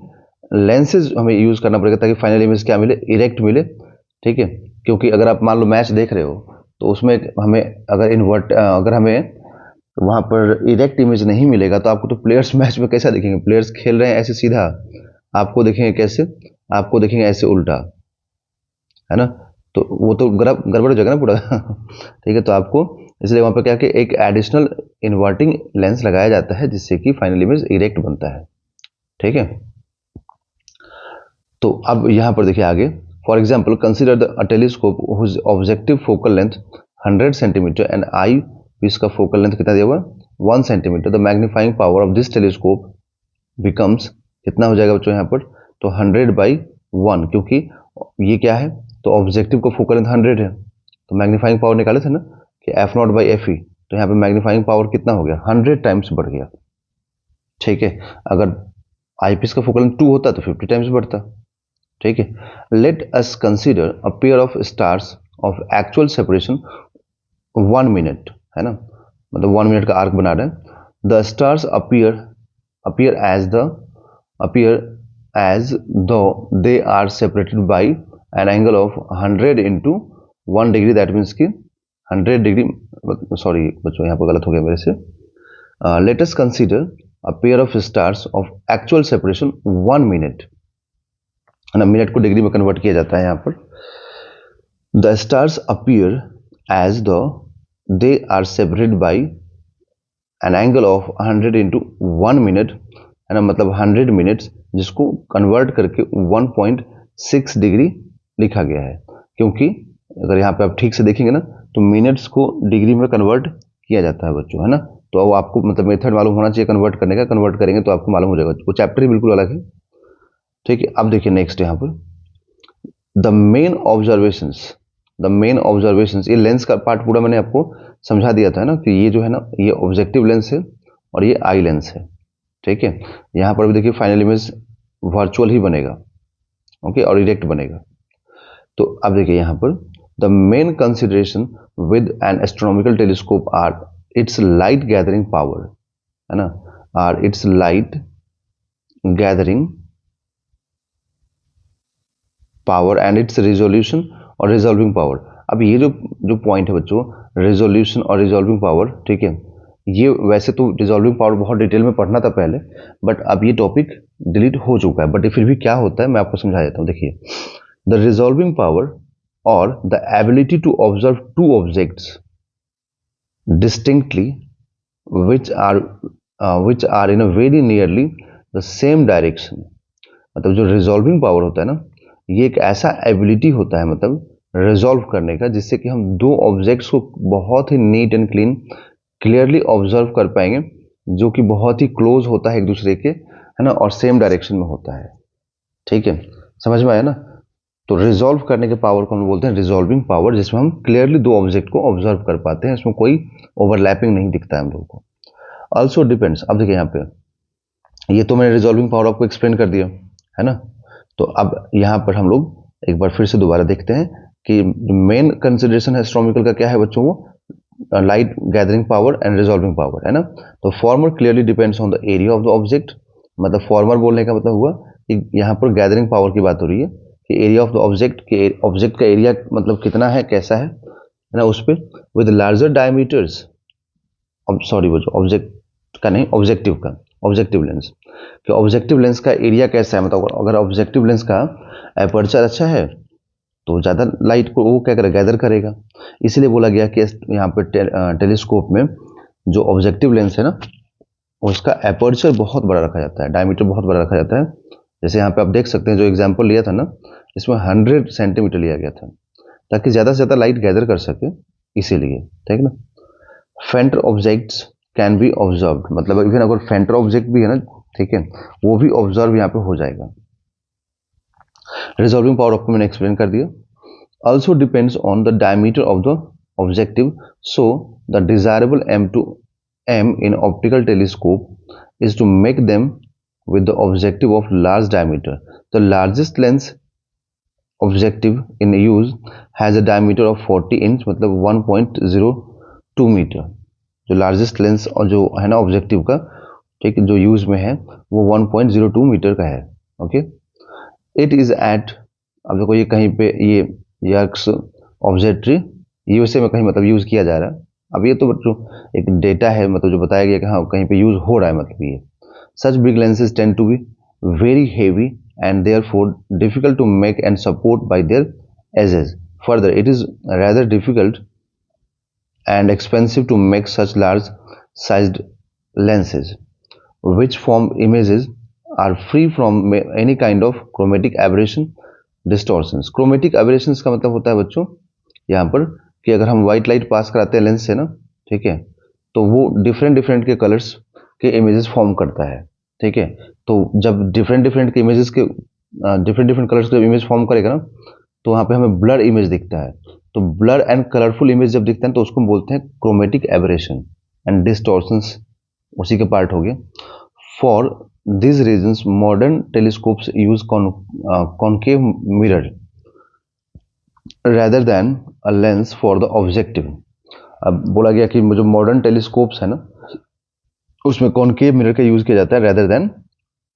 लेंसेज हमें यूज करना पड़ेगा ताकि फाइनल इमेज क्या मिले, इरेक्ट मिले। ठीक है, क्योंकि अगर आप मान लो मैच देख रहे हो तो उसमें हमें अगर हमें वहां पर इरेक्ट इमेज नहीं मिलेगा तो आपको तो प्लेयर्स मैच में कैसा दिखेंगे, प्लेयर्स खेल रहे हैं ऐसे सीधा, आपको देखेंगे कैसे, आपको देखेंगे ऐसे उल्टा, है ना, तो वो तो गड़बड़ हो जाएगा ना पूरा। ठीक है, तो आपको इसलिए वहां पर क्या कि एक एडिशनल इन्वर्टिंग लेंस लगाया जाता है जिससे कि फाइनल इमेज इरेक्ट बनता है। ठीक है, तो अब यहां पर देखिए आगे, for example consider the telescope whose objective focal length 100 centimetre and eyepiece का फोकल लेंथ कितना दिया हुआ, 1 centimetre. The magnifying power of this telescope becomes, कितना हो जाएगा बच्चों यहाँ पर, तो 100/1, क्योंकि ये क्या है, तो ऑब्जेक्टिव का फोकल लेंथ 100 है, तो मैग्नीफाइंग पावर निकाले थे ना कि f0/fe, तो यहाँ पे मैग्नीफाइंग पावर कितना हो गया, 100 टाइम्स बढ़ गया। ठीक है, अगर आईपीएस का फोकल लेंथ 2 होता तो 50 टाइम्स बढ़ता। ठीक है, let us consider a pair of stars of actual separation 1 minute, है ना, मतलब 1 मिनट का आर्क बना रहे हैं। The stars appear as though they are separated by an angle of 100 into 1 degree, that means कि 100 डिग्री, सॉरी बच्चों यहाँ पर गलत हो गया मेरे से। Let us consider a pair of stars of actual separation 1 minute, है ना, मिनट को डिग्री में कन्वर्ट किया जाता है यहाँ पर। The stars appear as the they are separated by an angle of 100 into 1 minute, है ना, मतलब 100 मिनट्स, जिसको कन्वर्ट करके 1.6 डिग्री लिखा गया है, क्योंकि अगर यहाँ पे आप ठीक से देखेंगे ना तो मिनट्स को डिग्री में कन्वर्ट किया जाता है बच्चों, है ना। तो अब आपको मतलब मेथड मालूम होना चाहिए कन्वर्ट करने का, कन्वर्ट करेंगे तो आपको मालूम हो जाएगा, वो चैप्टर ही बिल्कुल अलग है। ठीक है, अब देखिए नेक्स्ट यहाँ पर द मेन ऑब्जर्वेशंस, ये लेंस का पार्ट पूरा मैंने आपको समझा दिया था ना कि ये जो है ना, ये ऑब्जेक्टिव लेंस है और ये आई लेंस है। ठीक है, यहाँ पर भी देखिए फाइनल इमेज वर्चुअल ही बनेगा, ओके, और इरेक्ट बनेगा। तो अब देखिए यहाँ पर the main consideration with an astronomical telescope are its light gathering power, है ना, are its light gathering power and its resolution और रिजॉल्विंग पावर। अब ये जो पॉइंट है बच्चों, रिजोल्यूशन और रिजॉल्विंग पावर, ठीक है, ये वैसे तो रिजॉल्विंग पावर बहुत डिटेल में पढ़ना था पहले, बट अब ये टॉपिक डिलीट हो चुका है, बट फिर भी क्या होता है मैं आपको समझा देता हूँ। देखिए, द रिजॉल्विंग पावर और the ability to observe two objects distinctly which are in a very nearly the same direction, मतलब जो रिजॉल्विंग पावर होता है ना, ये एक ऐसा एबिलिटी होता है मतलब रिजॉल्व करने का, जिससे कि हम दो ऑब्जेक्ट्स को बहुत ही नीट एंड क्लियरली ऑब्जर्व कर पाएंगे, जो कि बहुत ही क्लोज होता है एक दूसरे के, है ना, और सेम डायरेक्शन में होता है। ठीक है, समझ में आया ना। तो रिजॉल्व करने के पावर को हम बोलते हैं रिजॉल्विंग पावर, जिसमें हम क्लियरली दो ऑब्जेक्ट को ऑब्जर्व कर पाते हैं, इसमें कोई ओवरलैपिंग नहीं दिखता है हम लोग को। ऑल्सो डिपेंड्स, अब देखिए यहाँ पे ये तो मैंने रिजॉल्विंग पावर आपको एक्सप्लेन कर दिया, है ना। तो अब यहाँ पर हम लोग एक बार फिर से दोबारा देखते हैं कि मेन कंसिडरेशन है एस्ट्रोनॉमिकल का क्या है बच्चों, वो light gathering power and resolving power, है ना। तो farmer clearly depends on the area of the object, मतलब फॉर्मर बोलने का मतलब हुआ कि यहाँ पर गैदरिंग पावर की बात हो रही है कि एरिया ऑफ द ऑब्जेक्ट के, ऑब्जेक्ट का एरिया मतलब कितना है, कैसा है ना, उस पर with larger diameters, sorry object का नहीं, ऑब्जेक्टिव का, ऑब्जेक्टिव लेंस कि ऑब्जेक्टिव लेंस का एरिया कैसा है, मतलब अगर ऑब्जेक्टिव लेंस का एपर्चर अच्छा है तो ज़्यादा लाइट को वो क्या करेगा, गैदर करेगा। इसीलिए बोला गया कि यहाँ पे टेलीस्कोप में जो ऑब्जेक्टिव लेंस है ना, उसका एपर्चर बहुत बड़ा रखा जाता है, डायमीटर बहुत बड़ा रखा जाता है। जैसे यहाँ पे आप देख सकते हैं जो एग्जाम्पल लिया था ना, इसमें 100 सेंटीमीटर लिया गया था ताकि ज़्यादा से ज़्यादा लाइट गैदर कर सके, इसीलिए, ठीक ना। फेंटर ऑब्जेक्ट्स कैन बी ऑब्जर्व, मतलब इवन अगर फेंटर ऑब्जेक्ट भी है ना, ठीक है, वो भी ऑब्जर्व यहाँ पे हो जाएगा। रिजॉल्विंग पावर आपको मैंने एक्सप्लेन कर दिया। Also depends on the diameter of the objective, so the desirable aim to aim in optical telescope is to make them with the objective of large diameter. The largest lens objective in use has a diameter of 40 inch, मतलब 1.02 metre, जो largest lens और जो है ना objective का, ठीक है, जो यूज में है वो 1.02 मीटर का है। ओके, इट इज एट, अब देखो ये कहीं पे ये यर्क्स ऑब्जेक्ट्री यूएसए में कहीं मतलब यूज किया जा रहा है। अब ये तो जो एक डेटा है मतलब जो बताया गया कि हाँ कहीं पे यूज हो रहा है, मतलब ये such big lenses tend to be very heavy and therefore difficult to make and support by their edges. Further, it is rather difficult and expensive to make such large sized lenses, which form images are free from any kind of chromatic aberration distortions. Chromatic aberrations का मतलब होता है बच्चों यहाँ पर कि अगर हम व्हाइट लाइट पास कराते हैं लेंस से ना, ठीक है, तो वो डिफरेंट डिफरेंट के कलर्स के इमेजेस फॉर्म करता है। ठीक है, तो जब डिफरेंट डिफरेंट के इमेजेस के डिफरेंट डिफरेंट कलर्स के इमेज फॉर्म करेगा ना, तो वहाँ पे हमें ब्लर इमेज दिखता है। तो ब्लर एंड कलरफुल इमेज जब दिखता है तो उसको बोलते हैं क्रोमेटिक एबरेशन एंड डिस्टॉर्शंस, उसी के पार्ट हो गए। For this reasons modern telescopes use concave mirror rather than a lens for the objective। अब बोला गया कि जो मॉडर्न टेलीस्कोप्स है ना उसमें कॉन्केव मिरर का यूज किया जाता है rather than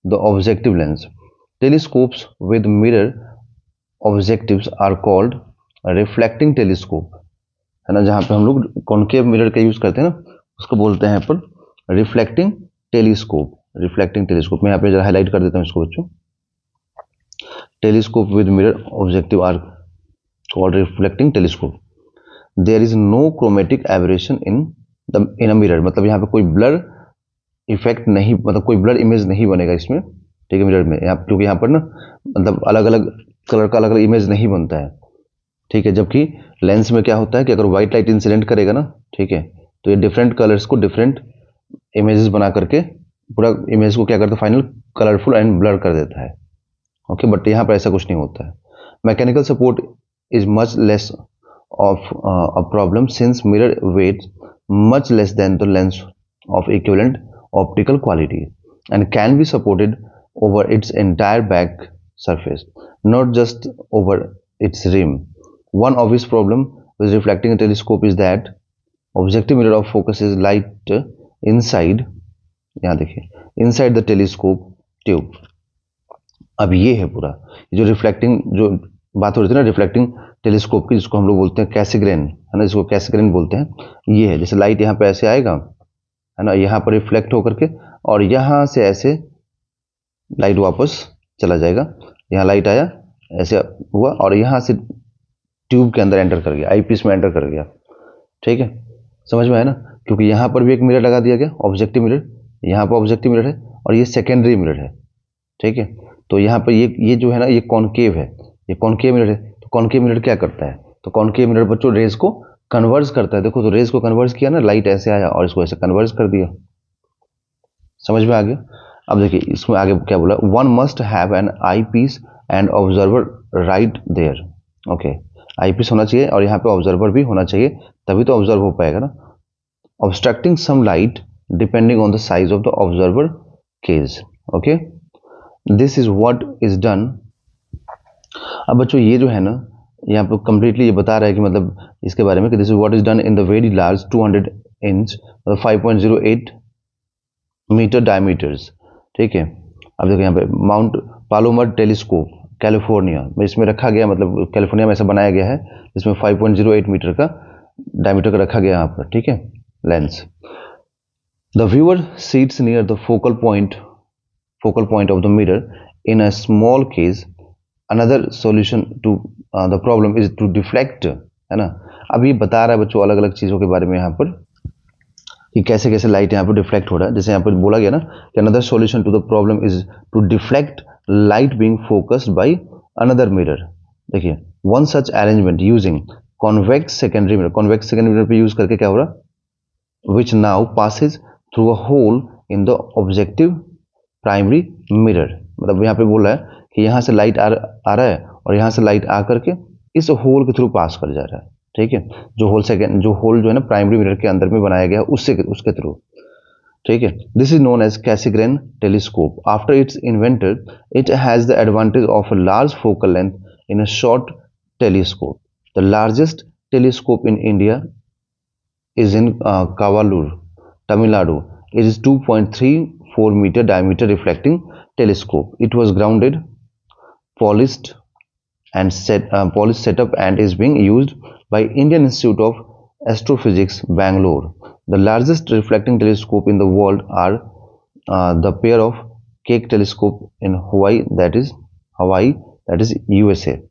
the objective lens। Telescopes with mirror objectives are called reflecting telescope, है ना, जहाँ पे हम लोग कॉन्केव मिरर का यूज करते हैं ना उसको बोलते हैं पर रिफ्लेक्टिंग टेलीस्कोप। रिफ्लेक्टिंग टेलीस्कोप मैं यहाँ पे जरा हाईलाइट कर देता हूँ इसको बच्चों। Telescope with mirror objective are called reflecting telescope। There is no chromatic aberration in a mirror, मतलब यहाँ पे कोई ब्लर इफेक्ट नहीं, मतलब कोई ब्लर इमेज नहीं बनेगा इसमें, ठीक है, मिरर में, यहाँ क्योंकि यहाँ पर ना मतलब अलग अलग कलर का अलग अलग इमेज नहीं बनता है। ठीक है, जबकि लेंस में क्या होता है कि अगर व्हाइट लाइट इंसिडेंट करेगा ना, ठीक है, तो ये डिफरेंट कलर्स को डिफरेंट इमेजेस बना करके पूरा इमेज को क्या करता है फाइनल कलरफुल एंड ब्लर कर देता है। ओके, बट यहाँ पर ऐसा कुछ नहीं होता है। Mechanical support is much less of a problem since mirror weighs much less than the lens of equivalent optical quality and can be supported over its entire back surface, not just over its rim. One obvious problem with reflecting a telescope is that objective mirror of focuses light inside, यहाँ देखिए, inside the telescope tube। अब ये है पूरा जो reflecting जो बात हो रही थी ना रिफ्लेक्टिंग टेलीस्कोप की, जिसको हम लोग बोलते हैं कैसिग्रेन, है ना, जिसको कैसिग्रेन बोलते हैं। ये है जैसे लाइट यहाँ पे ऐसे आएगा, है ना, यहाँ पर रिफ्लेक्ट होकर के और यहाँ से ऐसे लाइट वापस चला जाएगा। यहाँ लाइट आया ऐसे हुआ और यहाँ से ट्यूब के अंदर एंटर कर गया, आईपीस में एंटर कर गया। ठीक है, समझ में आया ना, क्योंकि यहाँ पर भी एक मिरर लगा दिया गया ऑब्जेक्टिव मिरर, यहाँ पर ऑब्जेक्टिव मिरर है और ये सेकेंडरी मिरर है। ठीक है, तो यहाँ पर ये जो है ना ये कॉन्केव है, ये कॉन्केव मिरर है। तो कॉन्केव मिरर क्या करता है, तो कॉन्केव मिरर बच्चों रेज को कन्वर्ज करता है। देखो तो रेज को कन्वर्ज किया ना, लाइट ऐसे आया और इसको ऐसे कन्वर्ज कर दिया। समझ में आ गया। अब देखिए इसमें आगे क्या बोला, one must have an eyepiece and observer right there. Okay, eyepiece होना चाहिए और यहाँ पे ऑब्जर्वर भी होना चाहिए, तभी तो ऑब्जर्व हो पाएगा ना। Obstructing some light depending on the size of the observer cage. Okay, this is what is done. अब बच्चों ये जो है ना यहाँ पे कंप्लीटली ये बता रहा है कि मतलब इसके बारे में कि this is what is done in the very large 200 inch 5.08 metre diameters. ठीक है, अब देखो यहाँ पे माउंट पालोमर टेलीस्कोप कैलिफोर्निया में इसमें रखा गया, मतलब कैलिफोर्निया में ऐसा बनाया गया है जिसमें 5.08 मीटर का डायमीटर का रखा गया यहाँ पर। ठीक है, lens. The viewer sits near the focal point of the mirror in a small case. Another solution to the problem is to deflect, है ना। अब ये बता रहा है बच्चों अलग अलग चीज़ों के बारे में यहाँ पर कि कैसे कैसे लाइट यहाँ पर डिफ्लेक्ट हो रहा है। जैसे यहाँ पर बोला गया ना कि another solution to the problem is to deflect light being focused by another mirror. देखिए, one such arrangement using convex secondary mirror, convex secondary mirror पे यूज करके क्या हो रहा, which now passes through a hole in the objective primary mirror. मतलब यहाँ पे बोल रहा है कि यहाँ से लाइट आ रहा है और यहाँ से लाइट आ करके इस होल के थ्रू पास कर जा रहा है। ठीक है, जो होल जो है ना प्राइमरी मिरर के अंदर में बनाया गया उसके थ्रू। ठीक है, this is known as Cassegrain telescope. After its inventor it has the advantage of a large focal length in a short telescope. The largest telescope in India is in Kavalur. Tamil Nadu. It is 2.34 meter diameter reflecting telescope. It was grounded, polished polished setup and is being used by Indian Institute of Astrophysics, Bangalore. The largest reflecting telescope in the world are the pair of Keck telescope in Hawaii, that is USA,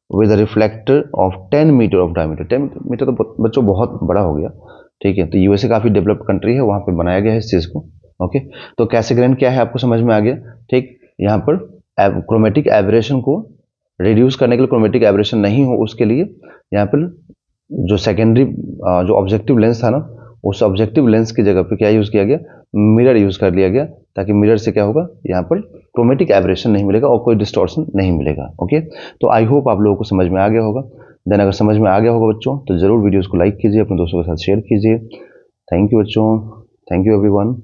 with a reflector of 10 metre of diameter. 10 metre तो बच्चों बहुत बड़ा हो गया, ठीक है. तो USA काफी डेवलप्ड कंट्री है, वहां पे बनाया गया है इस चीज को. ओके, तो कैसेग्रेन क्या है आपको समझ में आ गया, ठीक. यहाँ पर क्रोमेटिक एबरेशन को रिड्यूस करने के लिए, क्रोमेटिक एबरेशन नहीं हो उसके लिए यहाँ पर जो सेकेंडरी जो ऑब्जेक्टिव लेंस था ना, उस ऑब्जेक्टिव लेंस की जगह पे क्या यूज किया गया, मिरर यूज कर लिया गया, ताकि मिरर से क्या होगा, यहाँ पर क्रोमेटिक एबरेशन नहीं मिलेगा और कोई डिस्टॉर्शन नहीं मिलेगा. ओके, तो आई होप आप लोगों को समझ में आ गया होगा. देन अगर समझ में आ गया होगा बच्चों, तो जरूर वीडियोस को लाइक कीजिए, अपने दोस्तों के साथ शेयर कीजिए. थैंक यू बच्चों, थैंक यू एवरीवन.